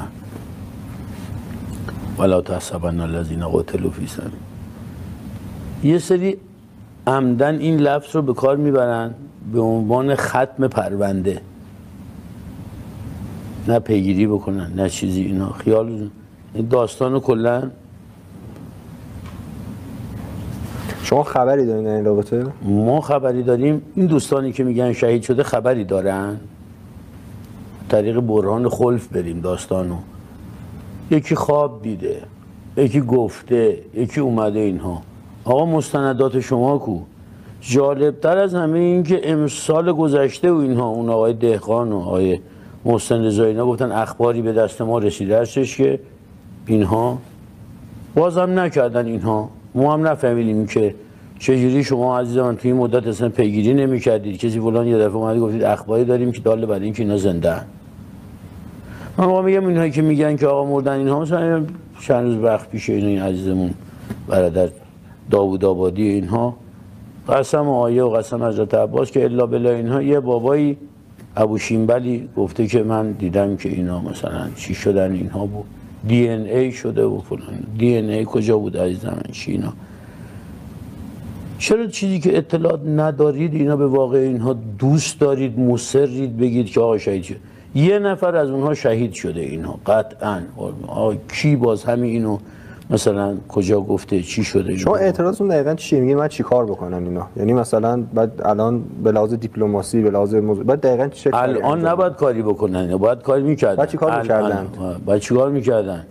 ولا تحسبن الذین قتلوا فی سبیل. یه سری عمدن این لفظ رو به کار میبرن به عنوان ختم پرونده، نه پیگیری بکنن نه چیزی. اینا خیال داستان رو کلا. شما خبری دارین در این رابطه؟ ما خبری داریم. این دوستانی که میگن شهید شده خبری دارن، طریق برهان خلف بریم داستانو. یکی خواب دیده، یکی گفته، یکی اومده. اینها آقا مستندات شما کو؟ جالبتر از همه این که امسال گذشته و اینها اون آقای دهقان و آقای محسن رضایی گفتن اخباری به دست ما رسیده هستش که اینها بازم نکردن. اینها ما هم نفهمیدیم که چجوری شما عزیز من توی این مدت اصلا پیگیری نمی‌کردید. کسی فلان یه دفعه اومد گفتید اخباری داریم که داله بر این که اینا زنده‌ان. من واقعا میگم اینهایی که میگن که آقا مردن اینها، مثلا چند روز وقت پیش این عزیزمون برادر داوود آبادی اینها قسم آیه و قسم حضرت عباس که الا بالله اینها، یه بابایی ابو شینبلی گفته که من دیدم که اینا مثلا چی شدن اینها بود، دی ان ای شده و فلان. دی ان ای کجا بود عزیزم؟ چینا. چرا چیزی که اطلاعات ندارید اینا به واقع اینها دوست دارید مصرید بگید که آقا شهید شد؟ یه نفر از اونها شهید شده اینها قطعاً. آقا کی باز همین اینو مثلا کجا گفته چی شده؟ شما اعتراضتون دقیقاً چیه؟ میگین من چیکار بکنم اینا؟ یعنی مثلا بعد الان به لحاظ دیپلماسی به لحاظ بعد دقیقاً چه کاری الان نباید کاری بکنن اینا، باید کاری می‌کردن. بعد چیکار می‌کردن؟ باید چیکار می‌کردن؟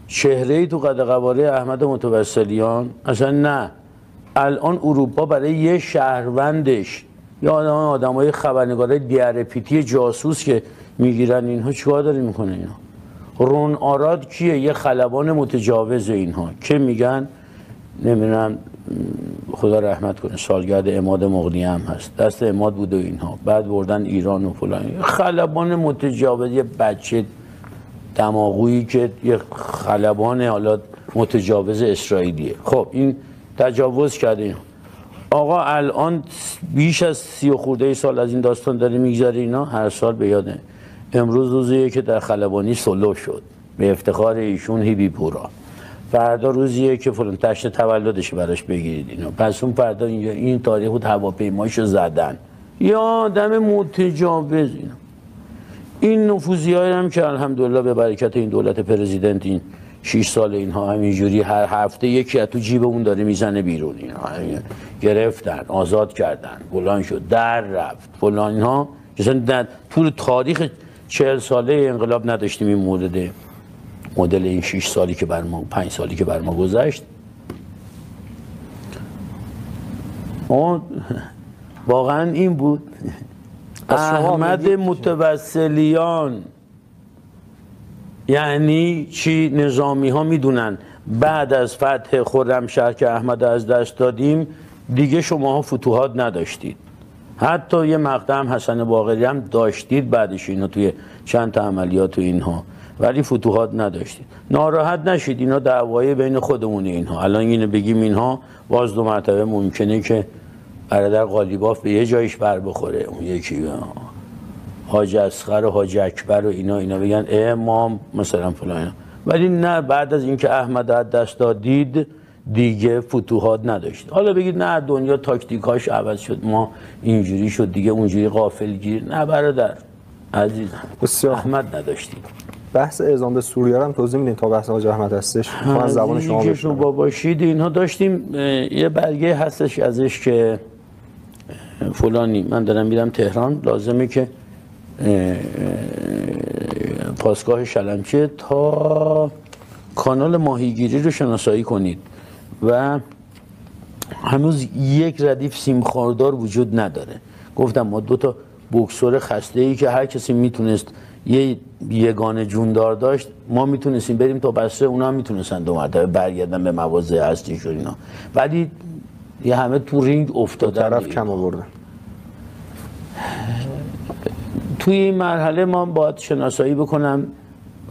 چهره‌ای تو قد قواره احمد متوسلیان اصلا نه. الان اروپا برای یه شهروندش یا آدمای خبرنگارای دیارپیتی جاسوس که میگیرن اینها چیکار داره میکنه اینا؟ رون آراد کیه؟ یه خلبان متجاوز اینها که میگن نمیدونم خدا رحمت کنه سالگرد عماد مغنی هم هست، دست عماد بود و اینها، بعد بردن ایران و فلان. خلبان متجاوز، یه بچه دماغویی که یه خلبان حالا متجاوز اسرائیلیه. خب این تجاوز کرده. آقا الان بیش از 30 خورده سال از این داستان داره میگذره. اینا هر سال به یاده. امروز روزیه که در خلبانی سلو شد به افتخار ایشون هیبی پورا. فردا روزیه که فلان جشن تولدش براش بگیرید اینا. پس اون فردا این تاریخ بود هواپیمایشو زدن. یا آدم متجاوز اینا. این نفوذی‌های هم که الحمدلله به برکت این دولت پرزیدنت این 6 سال اینها همینجوری هر هفته یکی از تو جیب اون داره میزنه بیرون. اینا گرفتن، آزاد کردن، فلان شد، در رفت، فلان. اینها مثلا در طول تاریخ 40 ساله انقلاب نداشتیم این مدل این 6 سالی که بر ما 5 سالی که بر ما گذشت. واقعا این بود. احمد متوسلیان یعنی چی؟ نظامی ها میدونن بعد از فتح خرمشهر که احمد از دست دادیم دیگه شماها فتوحات نداشتید. حتی یه مقطع هم حسن باقری هم داشتید بعدش اینو توی چند تا عملیات و اینها، ولی فتوحات نداشتید. ناراحت نشید، اینا دعوای بین خودمونه. اینها الان اینو بگیم اینها باز 2 مرتبه ممکنه که برادر قالیباف به یه جایش بر بخوره، اون یکی حاج اصغر و حاج اکبر و اینا بگن امام مثلا فلان، ولی نه، بعد از اینکه احمد از دست دادید دیگه فتوحات نداشت. حالا بگید نه دنیا تاکتیکاش عوض شد، ما اینجوری شد دیگه اونجوری غافلگیر. نه برادر عزیزم، احمد نداشتید. بحث اعزام به سوریه هم توضیح میدین تا بحث حاج احمد هستش؟ من زبان شما بشنوم. با باشید اینها داشتیم یه برگه هستش ازش که فلانی من دارم میرم تهران، لازمه که پاسگاه شلمچه تا کانال ماهیگیری رو شناسایی کنید و هنوز یک ردیف سیم خاردار وجود نداره. گفتم ما 2 تا بوکسور خسته ای که هر کسی میتونست یه یگانه جوندار داشت، ما میتونستیم بریم تا بصره، اونا هم میتونستن 2 مرتبه برگردن به مواضع اصلیش و اینا، ولی یه همه تو رینگ افتادن، طرف کم آوردن. توی این مرحله ما باید شناسایی بکنم.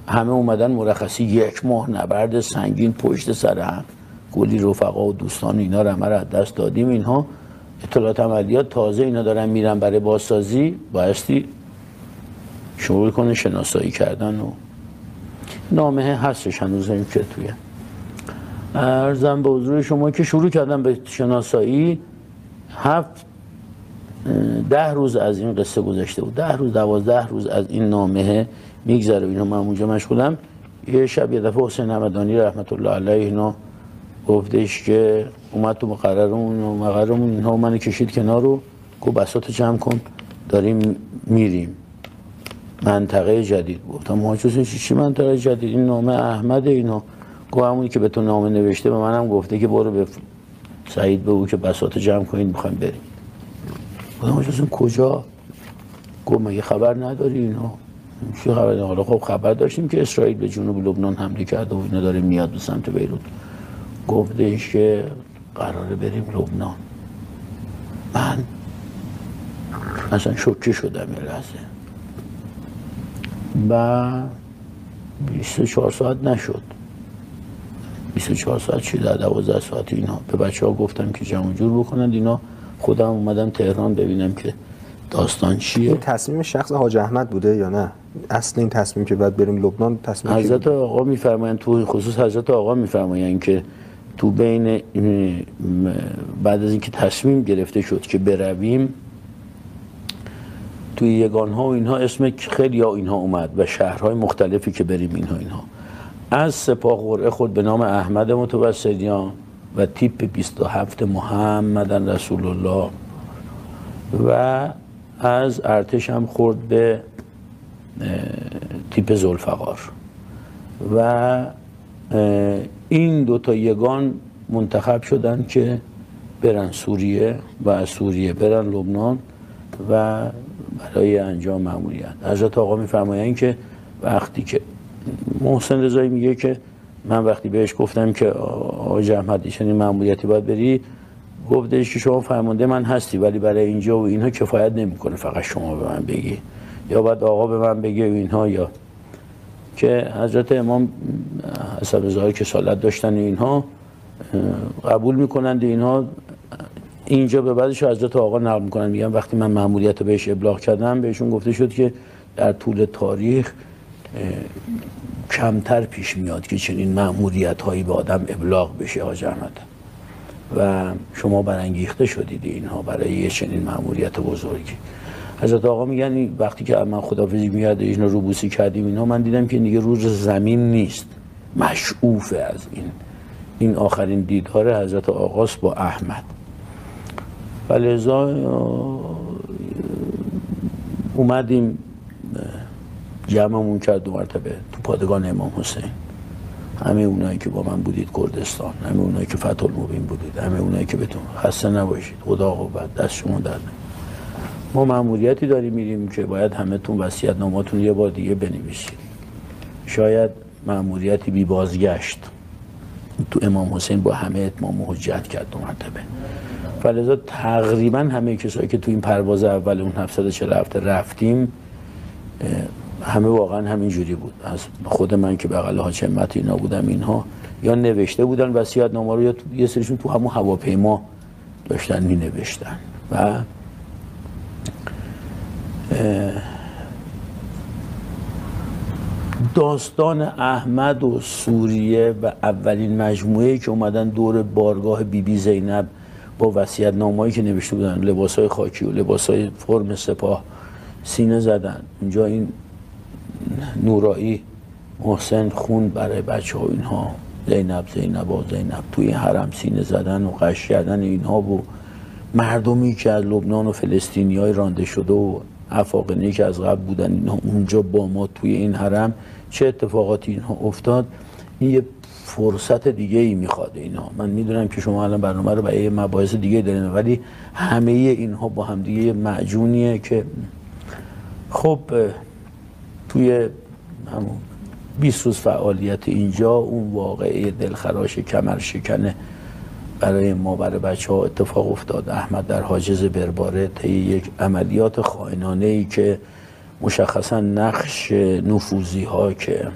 همه اومدن مرخصی 1 ماه نبرد سنگین پشت سر هم، کلی رفقا و دوستان اینا رو همه از دست دادیم. اینها اطلاعات عملیات تازه اینا دارن میرن برای بازسازی، بایستی شروع کنه شناسایی کردن و نامه هستش هنوز این که توی عرضم به حضور شما که شروع کردم به شناسایی. 10 روز از این قصه گذشته بود، 10 روز 12 روز از این نامه میگذره. اینا من اونجا مشغولم. یه شب یه دفعه حسین همدانی رحمت الله علیه اینا گفتش که اومد تو مقرمون اینها منو کشید کنار رو گفت بساط جمع کن داریم میریم منطقه جدید. گفتم ماجوز چی منطقه جدید؟ این نامه احمد اینا. گفت همونی که به تو نامه نوشته به منم گفته که برو به سعید بگو که بساط جمع کنید میخوایم بریم. گفتم ماجوز کجا؟ گفت مگه خبر نداری اینا؟ چی خبر؟ حالا خب خبر داشتیم که اسرائیل به جنوب لبنان حمله کرده و اینا داره میاد به سمت بیروت. گفتش که قراره بریم لبنان. من اصلا شوکه شدم یه لحظه و 24 ساعت نشد. 24 ساعت چی؟ 12 ساعت اینا به بچه ها گفتم که جمع جور بکنند اینا. خودم اومدم تهران ببینم که داستان چیه. این تصمیم شخص حاج احمد بوده یا نه؟ اصل این تصمیم که بعد بریم لبنان تصمیم حضرت آقا میفرمایند، تو خصوص حضرت آقا میفرمایند که تو بین بعد از اینکه تصمیم گرفته شد که برویم توی یگانها و اینها اسم خیلی ها اینها اومد و شهرهای مختلفی که بریم اینها از سپاه قرعه خود به نام احمد متوسلیان و تیپ 27 محمد رسول الله و از ارتش هم خورد به تیپ ذوالفقار و این 2 تا یگان منتخب شدن که برن سوریه و از سوریه برن لبنان و برای انجام مأموریت. حضرت آقا میفرمایند که وقتی که محسن رضایی میگه که من وقتی بهش گفتم که آقا احمد چنین مأموریتی باید بری، گفتش که شما فرمانده من هستی ولی برای اینجا و اینها کفایت نمیکنه فقط شما به من بگی، یا باید آقا به من بگه و اینها، یا که حضرت امام حسب ظاهر که سالت داشتن اینها قبول میکنند. اینها اینجا به بعدش حضرت آقا نقل میکنن، میگن وقتی من مأموریت رو بهش ابلاغ کردم بهشون گفته شد که در طول تاریخ کمتر پیش میاد که چنین مأموریت هایی به آدم ابلاغ بشه حاج احمد و شما برانگیخته شدید اینها برای یه چنین مأموریت بزرگی. حضرت آقا میگن وقتی که من خداحافظی میاد اینا روبوسی کردیم اینا، من دیدم که دیگه روز زمین نیست، مشعوفه از این آخرین دیدار حضرت آقاست با احمد. فلذا اومدیم جمعمون کرد 2 مرتبه تو پادگان امام حسین. همه اونایی که با من بودید کردستان، همه اونایی که فتح المبین بودید، همه اونایی که بهتون خسته نباشید، خدا قوت، دست شما در نکنه. ما مأموریتی داریم میریم که باید همه‌تون وصیت‌نامه‌تون یه بار دیگه بنویسید. شاید مأموریتی بی بازگشت تو امام حسین با همه اتمام و حجت کرد 2 مرتبه. فلذا تقریبا همه کسایی که تو این پرواز اول اون 747 رفتیم همه واقعا همین جوری بود. از خود من که بغل حاج همت اینا بودم، اینها یا نوشته بودن وصیت‌نامه رو یا یه سریشون تو همون هواپیما داشتن می نوشتن. و داستان احمد و سوریه و اولین مجموعه‌ای که اومدن دور بارگاه بی زینب با وصیت‌نامه‌ای که نوشته بودن، لباس‌های خاکی و لباس‌های فرم سپاه سینه زدن. اونجا این نورایی محسن خون برای بچه‌ها اینها، زینب توی حرم سینه زدن و قش کردن اینها و مردمی که از لبنان و فلسطینیای رانده شده و افاقینه‌ای که از قبل بودن اینها اونجا با ما توی این حرم چه اتفاقاتی اینها افتاد. این یه فرصت دیگه ای میخواد اینها. من میدونم که شما الان برنامه رو برای مباحث دیگه دارین، ولی همه اینها با هم دیگه معجونیه که خب توی همون 20 روز فعالیت اینجا اون واقعه دلخراش کمر شکنه برای ما، برای بچه‌ها اتفاق افتاد. احمد در حاجز برباره طی یک عملیات خائنانه‌ای که مشخصا نقش نفوذی ها که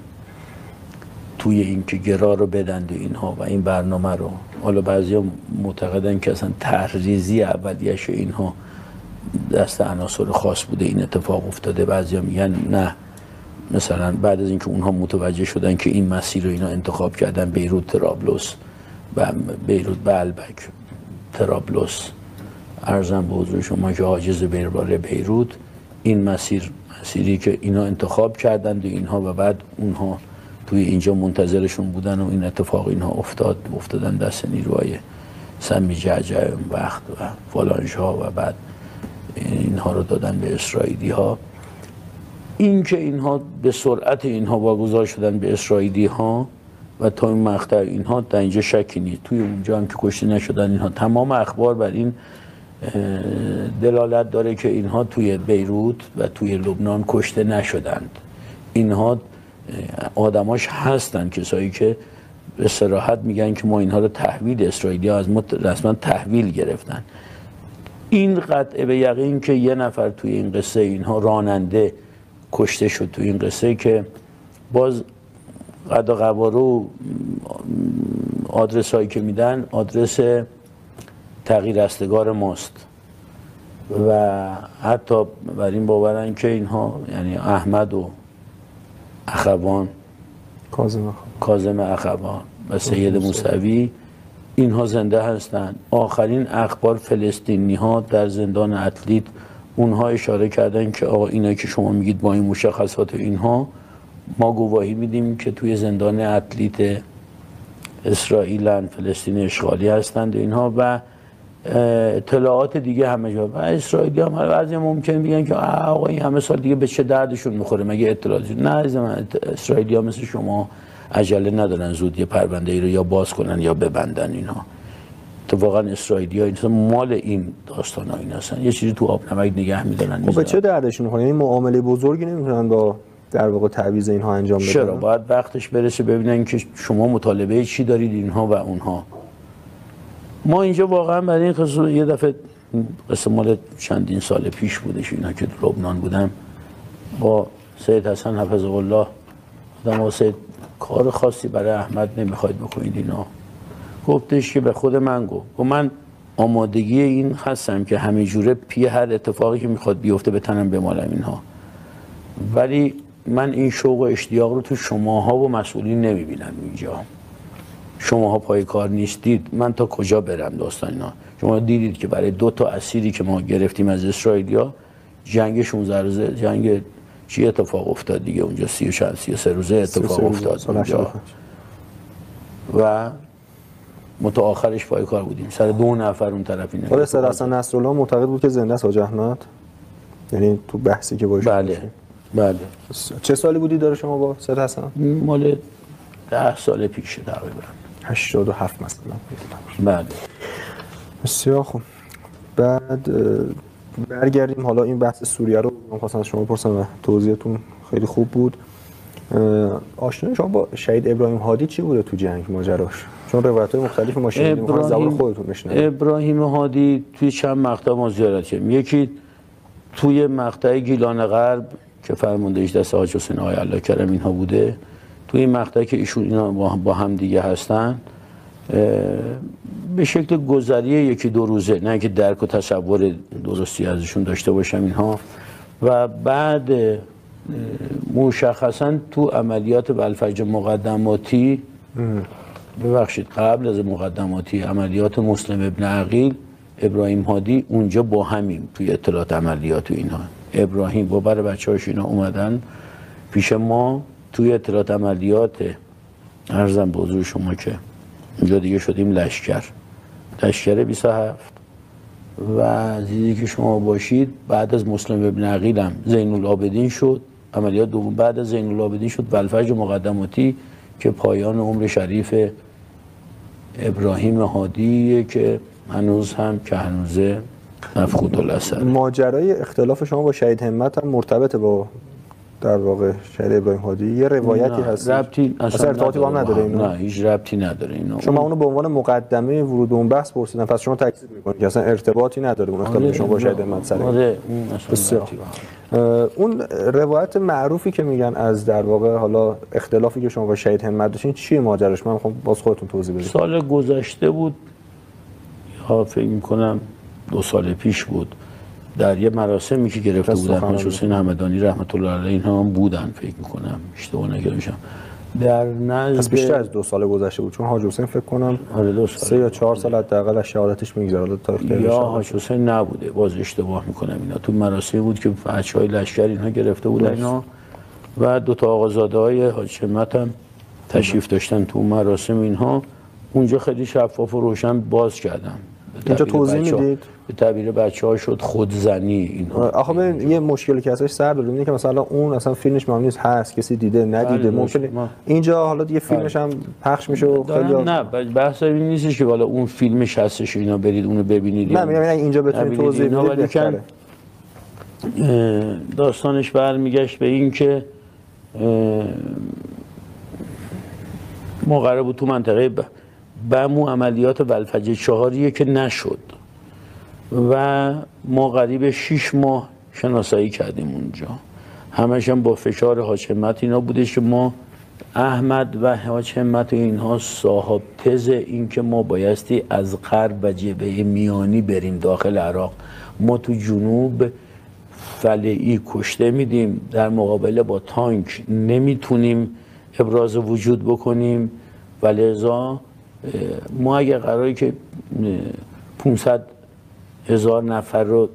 توی این که گرا رو بدند اینها و این برنامه رو، حالا بعضیا معتقدن که اصلا تحریزی اولیش اینها دست عناصر خاص بوده این اتفاق افتاده. بعضیا میگن نه، مثلا بعد از اینکه اونها متوجه شدن که این مسیر رو اینا انتخاب کردن، بیروت طرابلس و بیروت بلبک طرابلس، عرضم به حضور شما که حاجز برباره بیروت، این مسیری که اینا انتخاب کردند و اینها و بعد اونها توی اینجا منتظرشون بودن و این اتفاق اینها افتادن دست نیروهای سمی جعجع اون وقت و فالانژها و بعد اینها رو دادن به اسرائیلی ها. این که اینها به سرعت اینها واگذار شدن به اسرائیلی ها و تا این مقطع اینها در اینجا شکی نیست. توی اونجا هم که کشته نشدن اینها، تمام اخبار بر این دلالت داره که اینها توی بیروت و توی لبنان کشته نشدند. اینها آدماش هستن، کسایی که به صراحت میگن که ما اینها رو تحویل اسرائیلی ها از ما رسما تحویل گرفتن. این قطعه به یقین که یه نفر توی این قصه اینها راننده کشته شد توی این قصه، که باز قد و قواره و آدرس هایی که میدن آدرس تغییر رستگار ماست و حتی بر این باورن که اینها یعنی احمد و اخوان، کاظم اخوان و سید موسوی، اینها زنده هستند. آخرین اخبار فلسطینی ها در زندان اتلیت، اونها اشاره کردن که آقا اینایی که شما میگید با این مشخصات اینها، ما گواهی میدیم که توی زندان اتلیت اسرائیل فلسطین اشغالی هستند اینها و اطلاعات دیگه همه جا. و اسرائیلی هم بعضی ممکن بگن که آقا این همه سال دیگه به چه دردشون میخوره مگه اطلاعاتی؟ نه اسرائیلی ها مثل شما عجله ندارن زود یه پرونده ای رو یا باز کنن یا ببندن. اینها اتفاقا اسرائیلی ها مال این داستان ها این هستن، یه چیزی تو آب نمک نگه میدارن. خب به چه دردشون میخوره؟ این معامله بزرگی نمیتونن با در واقع تعویض اینها انجام بدن؟ چرا؟ باید وقتش برسه ببینن که شما مطالبه چی دارید اینها و اونها. ما اینجا واقعا برای این قصه یه دفعه قصه مال چندین سال پیش بودش، اینا که تو لبنان بودم با سید حسن حفظه الله آدم واسه کار خاصی برای احمد نمیخواید بکنید اینا، گفتش که به خود من گفت من آمادگی این هستم که همه جوره پی هر اتفاقی که میخواد بیفته بتنم بمالم اینها، ولی من این شوق و اشتیاق رو تو شماها و مسئولین نمیبینم. اینجا شماها پای کار نیستید، من تا کجا برم داستان اینا؟ شما دیدید که برای 2 تا اسیری که ما گرفتیم از اسرائیلیا جنگ 16 روزه، جنگ چی اتفاق افتاد دیگه اونجا، 33 روزه اتفاق افتاد اونجا و متأخرش پای کار بودیم سر 2 نفر اون طرفی. خود سید حسن نصرالله معتقد بود که زنده است حاج احمد، یعنی تو بحثی که باشه. بله. چه سالی بودی داره شما با سید حسن؟ مال 10 سال پیشه تقریبا، 87 مثلا. بله. بسیار خوب. بعد برگردیم حالا این بحث سوریه رو من خواستم از شما بپرسم و توضیحتون خیلی خوب بود. آشنایی شما با شهید ابراهیم هادی چی بوده تو جنگ ماجراش؟ چون روایت‌های مختلفی ما شنیدیم، می‌خوام زبان خودتون بشنویم. ابراهیم هادی توی چند مقطع ما زیارت کردیم. یکی توی مقطع گیلان غرب که فرماندهش دست حاج حسین آقای الله کرم اینها بوده، توی این مقطعی که ایشون اینا با هم دیگه هستن، به شکل گذری یکی دو روزه، نه که درک و تصور درستی ازشون داشته باشم اینها، و بعد مشخصا تو عملیات بلفجر مقدماتی، ببخشید قبل از مقدماتی عملیات مسلم ابن عقیل، ابراهیم هادی اونجا با همین توی اطلاعات عملیات و اینها، ابراهیم با بچه‌هاش اینا اومدن پیش ما توی اطلاعات عملیات. عرضم به حضور شما که اینجا دیگه شدیم لشکر 27 و دیدی که شما باشید بعد از مسلم ابن عقیل هم زین العابدین شد، عملیات دوم بعد از زین العابدین شد بلفجر مقدماتی که پایان عمر شریف ابراهیم هادی که هنوز هم که هنوزه مفقود الاثر. ماجرای اختلاف شما با شهید همت هم مرتبطه با در واقع شهید ابراهیم هادی؟ یه روایتی هست ربطی اصلا ارتباطی با هم نداره اینا؟ نه هیچ ربطی نداره اینا. شما اونو به عنوان مقدمه ورود اون بحث پرسیدن، پس شما تاکید میکنید که اصلا ارتباطی نداره اون اختلاف شما با شهید همت سر. آره اون روایت معروفی که میگن از در واقع حالا اختلافی که شما با شهید همت داشتین چیه ماجراش؟ من میخوام باز خودتون توضیح بدید. سال گذشته بود یا فکر میکنم 2 سال پیش بود، در یه مراسمی که گرفته بودن حاج حسین همدانی رحمت الله علیه اینها هم بودن، فکر میکنم اشتباه نگرفتم، در نزد بیشتر از 2 سال گذشته بود، چون حاج حسین فکر کنم 3 یا 4 سال حداقل از شهادتش میگذره تا یا حاج حسین نبوده، باز اشتباه میکنم، اینا تو مراسمی بود که بچهای لشکر اینها گرفته بودن اینا و 2 تا آقازاده‌های حاج همت هم تشریف داشتن تو مراسم اینها. اونجا خیلی شفاف و روشن باز کردم. اینجا توضیح میدید؟ به تعبیر بچه‌ها شد خودزنی اینها. آخه ببین یه مشکلی که ازش سر داره اینه که مثلا اون اصلا فیلمش معلوم نیست هست، کسی دیده ندیده، ممکنه اینجا حالا دیگه فیلمش هم پخش میشه و خیلی نه بحث این نیستش که والا اون فیلمش هستش اینا برید اونو ببینید. نه میگم اینجا بتونید توضیح بدید. داستانش برمیگشت به این که ما قرار بود تو منطقه بمو عملیات بلفجر 4 که نشد و ما قریب 6 ماه شناسایی کردیم اونجا، همش هم با فشار حاج همت اینا بودش که ما احمد و حاج همت و اینها صاحب تز این که ما بایستی از غرب و جبهه میانی بریم داخل عراق، ما تو جنوب فلعی کشته میدیم، در مقابله با تانک نمیتونیم ابراز وجود بکنیم و لذا ما اگه قراری که 500,000 نفر رو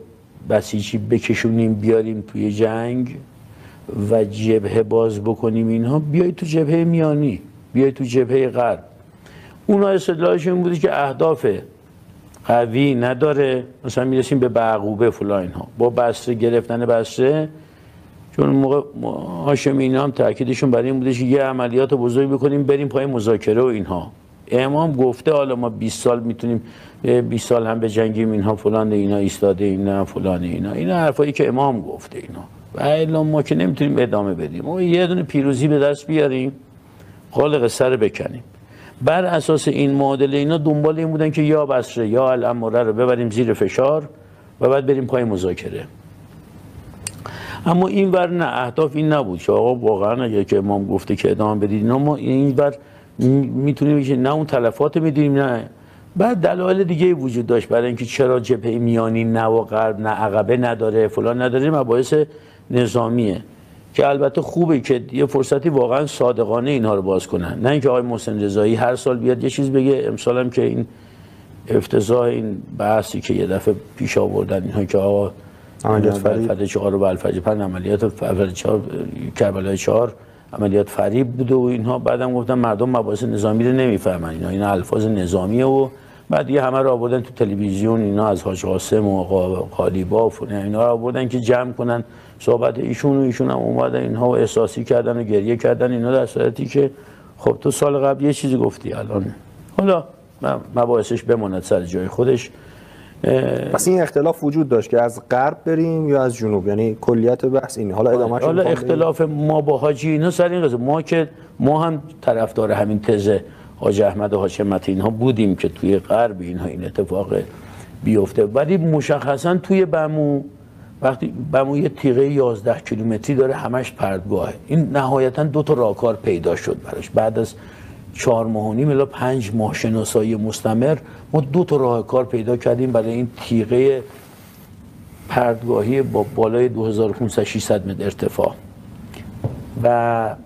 بسیجی بکشونیم بیاریم توی جنگ و جبهه باز بکنیم اینها، بیای تو جبهه میانی، بیای تو جبهه غرب. اونا استدلالش این بودی که اهداف قوی نداره، مثلا میرسیم به بعقوبه فلان اینها با بصره گرفتن بصره، چون موقع هاشمی اینا هم تاکیدشون برای این بودش که یه عملیات بزرگ بکنیم بریم پای مذاکره و اینها. امام گفته حالا ما 20 سال میتونیم 20 سال هم به جنگیم اینها فلان اینا ایستاده اینا فلان اینا حرفایی که امام گفته اینا و الا ما که نمیتونیم ادامه بدیم، ما یه دونه پیروزی به دست بیاریم قالق سر بکنیم. بر اساس این معادله اینا دنبال این بودن که یا بصره یا الاماره رو ببریم زیر فشار و بعد بریم پای مذاکره. اما این ور نه، اهداف این نبود که آقا واقعا اگه که امام گفته که ادامه بدید، ما این ور میتونیم که نه اون تلفات میدیم نه بعد دلایل دیگه وجود داشت برای اینکه چرا جبهه میانی نه و غرب نه عقبه نداره فلان نداره، مباحث نظامیه که البته خوبه که یه فرصتی واقعا صادقانه اینها رو باز کنن، نه اینکه آقای محسن رضایی هر سال بیاد یه چیز بگه. امسال هم که این افتضاح این بحثی که یه دفعه پیش آوردن اینها که آقا عملیات بلفجر 4 و بلفجر 5 عملیات بلفجر 4 کربلای 4 عملیات فریب بوده و اینها، بعدم گفتن مردم مباحث نظامی رو نمیفهمن، اینا الفاظ نظامیه و بعد دیگه همه رو آوردن تو تلویزیون، اینا از حاج قاسم و قالیباف و اینا رو آوردن که جمع کنن صحبت ایشون هم اومدن اینها و احساسی کردن و گریه کردن اینا، در صورتی که خب تو سال قبل یه چیزی گفتی، الان حالا مباحثش بماند سر جای خودش. پس این اختلاف وجود داشت که از غرب بریم یا از جنوب، یعنی کلیت بحث اینه. حالا ادامهش حالا اختلاف ما با حاجی اینا سر این قضیه، ما هم طرفدار همین تزه حاج احمد و حاج همت اینها بودیم که توی غرب اینها این اتفاق بیفته. ولی مشخصا توی بمو، وقتی بمو یه تیغه 11 کیلومتری داره همش پرتگاهه، این نهایتا 2 تا راهکار پیدا شد براش. بعد از 4 ماه و نیم الی 5 ماه شناسایی مستمر ما 2 تا راهکار پیدا کردیم برای این تیغه پرتگاهی با بالای 2500-600 متر ارتفاع. و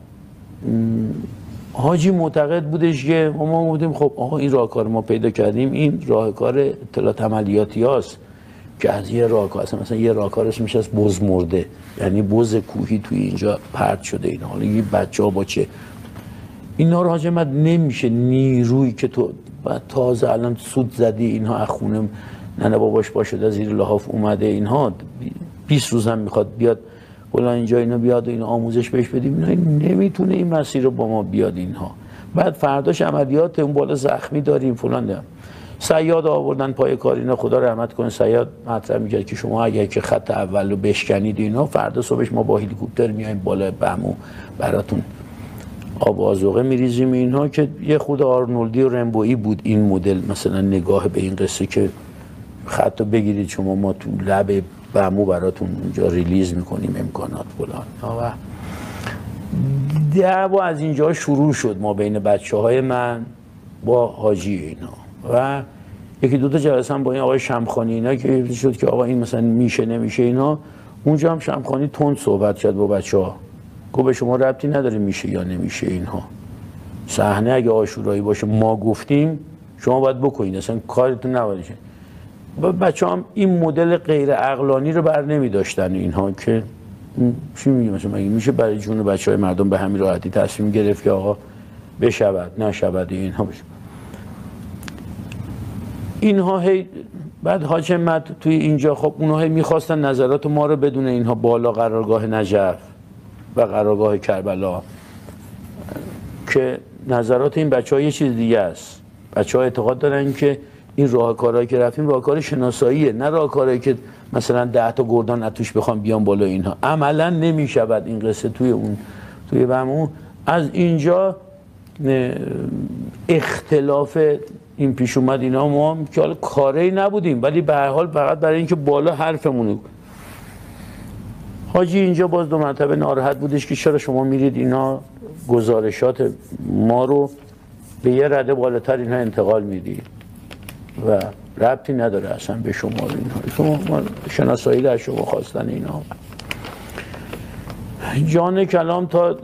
حاجی معتقد بودش که ما بودیم خب آقا این راهکار ما پیدا کردیم، این راهکار اطلاعات عملیاتی هاست که از یه راهکار مثلا یه راهکار اسمش از بز مرده، یعنی بز کوهی توی اینجا پرت شده. اینا حالا این بچه‌ها با چه اینا رو حاج احمد نمیشه نیرویی که تو تازه الان سود زدی اینها از خونه ننه باباش باشده زیر لحاف اومده، اینها 20 روز هم میخواد بیاد فلان اینجا اینا بیاد و اینا آموزش بهش بدیم، اینا نمیتونه این مسیر رو با ما بیاد اینها. بعد فرداش عملیات اون بالا زخمی داریم فلان داریم. صیاد آوردن پای کار اینا، خدا رحمت کنه صیاد مطرح میکرد که شما اگر که خط اول رو بشکنید اینا، فردا صبحش ما با هلیکوپتر میایم بالا بمو براتون آب آذوقه میریزیم اینها. که یه خود آرنولدی و رمبویی بود این مدل مثلا نگاه به این قصه که خط رو بگیرید شما ما تو لب بمو براتون اونجا ریلیز میکنیم امکانات فلان. و دعوا از اینجا شروع شد ما بین بچه‌های من با حاجی اینا و یکی دو تا جلسه هم با این آقای شمخانی اینا که شد که آقا این مثلا میشه نمیشه اینا. اونجا هم شمخانی تند صحبت کرد با بچه‌ها، گفت به شما ربطی نداره میشه یا نمیشه اینها، صحنه اگه عاشورایی باشه ما گفتیم شما باید بکنید، اصلا کارتون نباید شه. بچه‌ها هم این مدل غیر عقلانی رو بر نمی‌داشتن اینها که چی میگه مثلا مگه میشه برای جون بچه‌های مردم به همین راحتی تصمیم گرفت که آقا بشود نشود اینها بشه. اینها هی بعد حاج همت توی اینجا خب اونها هی می‌خواستن نظرات ما رو بدونه اینها بالا قرارگاه نجف و قرارگاه کربلا که نظرات این بچه‌ها یه چیز دیگه است. بچه‌ها اعتقاد دارن که این راهکارهایی که رفتیم راهکار شناساییه، نه راهکارهایی که مثلا 10 تا گردان از توش بخوام بیان بالا اینها. عملا نمیشود این قصه توی بمون. از اینجا اختلاف این پیش اومد اینا، ما که حالا کاری نبودیم ولی به هر حال فقط برای اینکه بالا حرفمون. حاجی اینجا باز 2 مرتبه ناراحت بودش که چرا شما میرید اینا گزارشات ما رو به یه رده بالاتر اینها انتقال میدید و ربطی نداره اصلا به شما اینها، شما شناسایی در شما خواستن اینا. جان کلام تا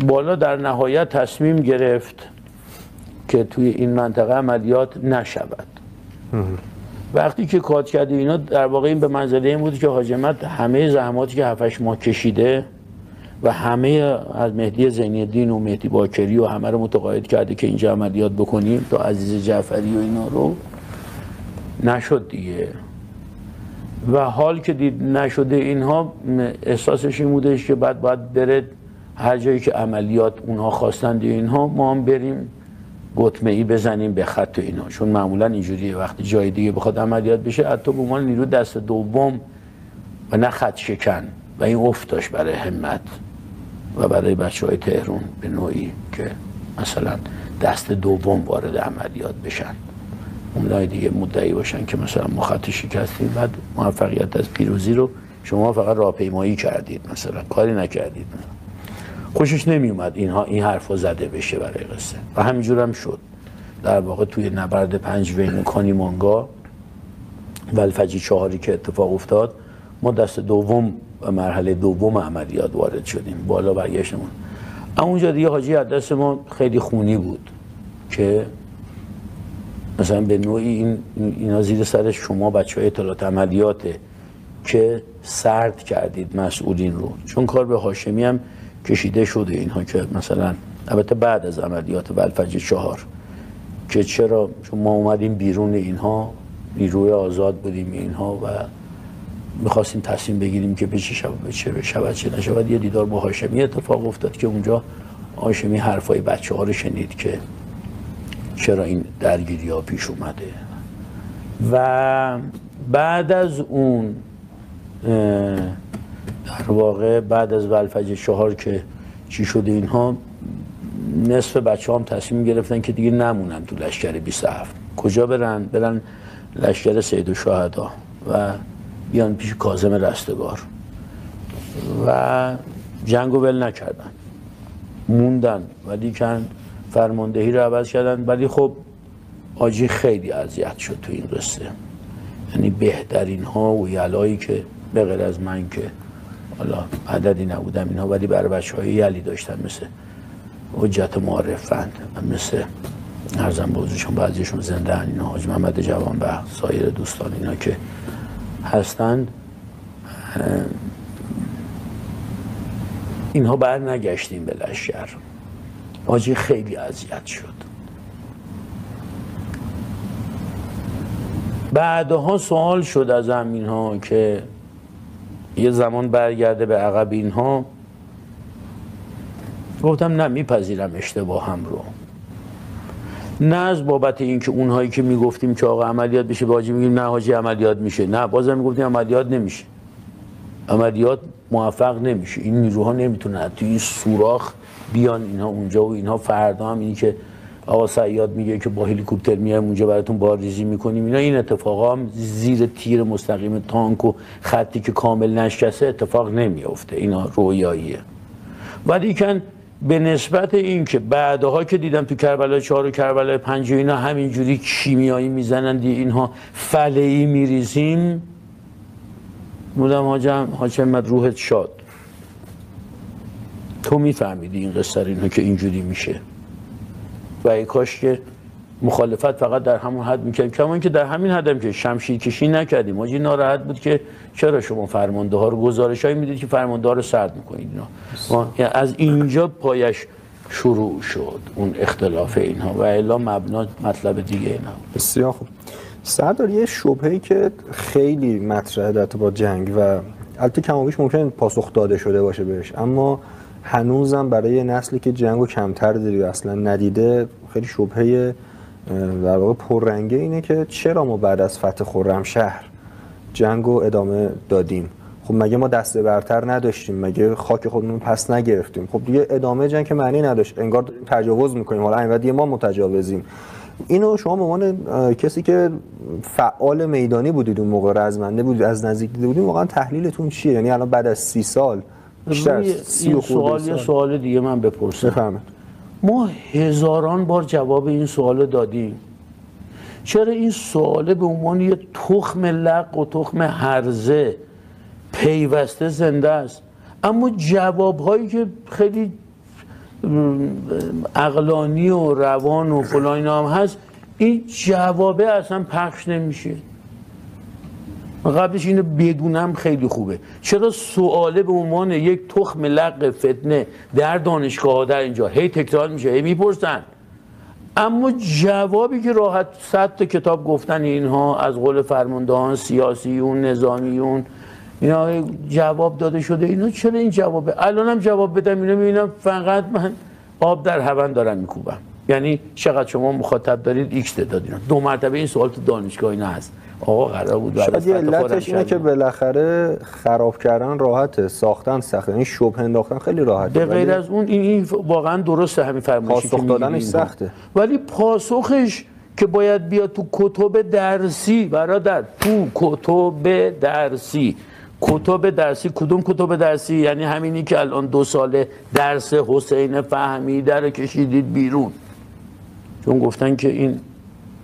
بالا در نهایت تصمیم گرفت که توی این منطقه عملیات نشود. وقتی که کات کرده اینا در واقع این به منزله این بود که حاج همت همه زحماتی که 7-8 ماه کشیده و همه از مهدی زینی الدین و مهدی باکری و همه رو متقاعد کرده که اینجا عملیات بکنیم تا عزیز جعفری و اینا رو، نشد دیگه. و حال که دید نشده اینها احساسش این بودش که بعد باید بره هر جایی که عملیات اونها خواستند اینها ما هم بریم گتمه‌ای بزنیم به خط اینا، چون معمولا اینجوریه وقتی جای دیگه بخواد عملیات بشه حتی به عنوان نیرو دست دوم و نه خط شکن. و این افتاش برای همت و برای بچه‌های تهران به نوعی که مثلا دست دوم وارد عملیات بشن، اونای دیگه مدعی باشن که مثلا ما خط شکستیم بعد موفقیت از پیروزی رو شما فقط راهپیمایی کردید مثلا کاری نکردید. خوشش نمی اومد اینها این حرفا زده بشه برای قصه و همینجور هم شد. در واقع توی نبرد 5 بین کانیمانگا و الفجر 4 که اتفاق افتاد ما دست دوم و مرحله دوم عملیات وارد شدیم، بالا برگشتمون. اما اونجا دیگه حاجی از دست ما خیلی خونی بود که مثلا به نوعی اینا زیر سر شما بچه‌های اطلاعات عملیاته که سرد کردید مسئولین رو، چون کار به هاشمی هم کشیده شده اینها که مثلا البته بعد از عملیات الفجر 4 که چرا چون ما اومدیم بیرون اینها نیروی آزاد بودیم اینها و میخواستیم تصمیم بگیریم که به چه بشود چه نشود. یه دیدار با هاشمی اتفاق افتاد که اونجا هاشمی حرفای بچه‌ها رو شنید که چرا این درگیری ها پیش اومده. و بعد از اون در واقع بعد از الفجر 4 که چی شده اینها نصف بچه هم تصمیم گرفتن که دیگه نمونن تو لشکر 27. کجا برن لشکر سید الشهدا و بیان پیش کاظم رستگار و جنگو ول نکردن، موندن، ولی کن فرماندهی رو عوض کردن. ولی خب حاجی خیلی اذیت شد تو این قصه، یعنی بهترین ها و یلایی که به غیر از من که حالا عددی نبودم اینها، ولی برای بچه‌های یلی داشتن مثل حجت معرفند، مثل ارزم به حضورشون بعضیشون زنده هن، اینا حاج محمد جوانبخت، سایر دوستان اینا که هستند، اینها بر نگشتیم به لشکر. حاجی خیلی اذیت شد. بعدها سوال شد از اینها که یه زمان برگرده به عقب اینها. گفتم نه، میپذیرم اشتباهم رو، نه از بابت اینکه اونهایی که میگفتیم که آقا عملیات بشه به حاجی میگیم نه حاجی عملیات میشه، نه بازم میگفتیم عملیات نمیشه، عملیات موفق نمیشه، این نیروها نمیتونن توی این سوراخ بیان اینها اونجا و اینها. فردا هم اینی که آقا صیاد میگه که با هلیکوپتر میایم اونجا براتون بارریزی میکنیم، اینا این اتفاقا هم زیر تیر مستقیم تانک و خطی که کامل نشکسته اتفاق نمیافته، اینا رویاییه. ولی کن به نسبت این که بعدها که دیدم تو کربلای 4 و کربلای 5 اینا همینجوری کیمیایی میزنن، اینها فله‌ای میریزیم، بودم حاج محمد روحت شاد، تو میفهمیدی این قصه اینها که اینجوری میشه و ای کاش که مخالفت فقط در همون حد میکردیم، کما اینکه در همین حدم که شمشیر کشی نکردیم. حاجی ناراحت بود که چرا شما فرمانده ها رو گزارشایی میدید که فرمانده ها رو سرد میکنید اینا. یعنی از اینجا پایش شروع شد اون اختلاف اینها و الا مبنا مطلب دیگه اینا. بسیار خوب. سردار، یه شبهه‌ای که خیلی مطرحه در ارتباط جنگ و البته کم و بیش ممکن پاسخ داده شده باشه بهش، اما هنوزم برای نسلی که جنگو کمتر دیده و اصلا ندیده خیلی شبهه در واقع پررنگه اینه که چرا ما بعد از فتح خرمشهر جنگو ادامه دادیم؟ خب مگه ما دسته برتر نداشتیم؟ مگه خاک خودمون پس نگرفتیم؟ خب دیگه ادامه جنگ که معنی نداشت، انگار تجاوز میکنیم، حالا این دیگه ما متجاوزیم. اینو شما به عنوان کسی که فعال میدانی بودید اون موقع، رزمنده بودید، از نزدیک دیده بودید، واقعا تحلیلتون چیه؟ یعنی الان بعد از 30 سال بیشتر 30 و خورده سال. یه سوال دیگه من بپرسم. بفهمید. ما هزاران بار جواب این سوال دادیم، چرا این سوال به عنوان یه تخم لق و تخم هرزه پیوسته زنده است، اما جوابهایی که خیلی عقلانی و روان و فلان هم هست، این جوابه اصلا پخش نمیشه؟ قبلش اینو بدونم خیلی خوبه. چرا سواله به عنوان یک تخم لق فتنه در دانشگاه ها در اینجا هی تکرار میشه، هی میپرسن، اما جوابی که راحت 100 تا کتاب گفتن اینها از قول فرماندهان سیاسیون نظامیون اینا جواب داده شده، اینا چرا این جوابه؟ الانم جواب بدم اینا میبینم فقط من آب در هون دارم میکوبم. یعنی چقدر شما مخاطب دارید ایکس تعداد اینا. 2 مرتبه این سوال تو دانشگاه اینا هست. آقا قرار بود شاید یه علتش اینه که بالاخره خراب کردن راحته، ساختن سخته، این شبهه انداختن خیلی راحته. به غیر از اون این واقعا درسته همین فرمایشی که پاسخ دادنش سخته، ولی پاسخش که باید بیاد تو کتب درسی برادر، تو کتب درسی. کتب درسی کدوم کتب درسی؟ یعنی همینی که الان 2 ساله درس حسین فهمیده رو کشیدید بیرون، چون گفتن که این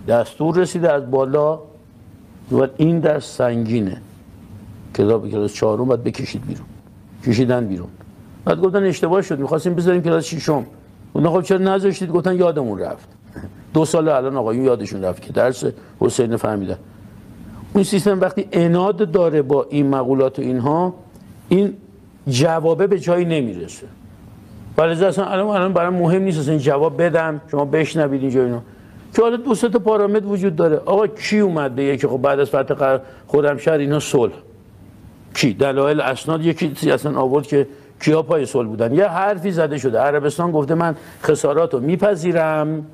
دستور رسیده از بالا و این درس سنگینه، کلاس 4 باید بکشید بیرون. کشیدن بیرون. بعد گفتن اشتباه شد، می‌خواستیم بذاریم کلاس 6. گفتن خب چرا نذاشتید؟ گفتن یادمون رفت. 2 سال الان آقایون یادشون رفت که درس حسین فهمیدن. اون سیستم وقتی عناد داره با این مقولات و اینها، این جوابه به جایی نمیرسه. ولی اصلا الان برام مهم نیست اصلا جواب بدم شما بشنوید اینجا اینا، که حالا 2 تا پارامتر وجود داره. آقا کی اومد بگه که خب بعد از فتح خرمشهر اینا صلح؟ کی؟ دلایل اسناد یکی اصلا آورد که کیا پای صلح بودن؟ یه حرفی زده شده عربستان گفته من خساراتو میپذیرم،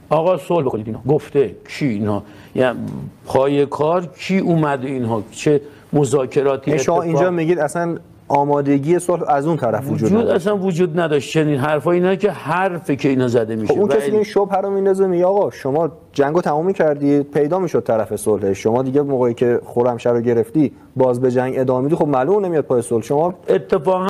آقا صلح بکنید. اینا گفته کی؟ اینا یعنی پای کار کی اومد؟ اینها چه مذاکراتی شما اینجا میگید اصلا آمادگی صلح از اون طرف وجود اصلا وجود نداشت. چنین حرفایی نه که حرفی که اینا زده میشه. خب اون کسی که این شبهه رو میندازه میگه آقا شما جنگو تموم کردید، پیدا میشد طرف صلح، شما دیگه موقعی که خرمشهر رو گرفتی باز به جنگ ادامه میدی، خب معلومه نمیاد پای صلح. شما اتفاقا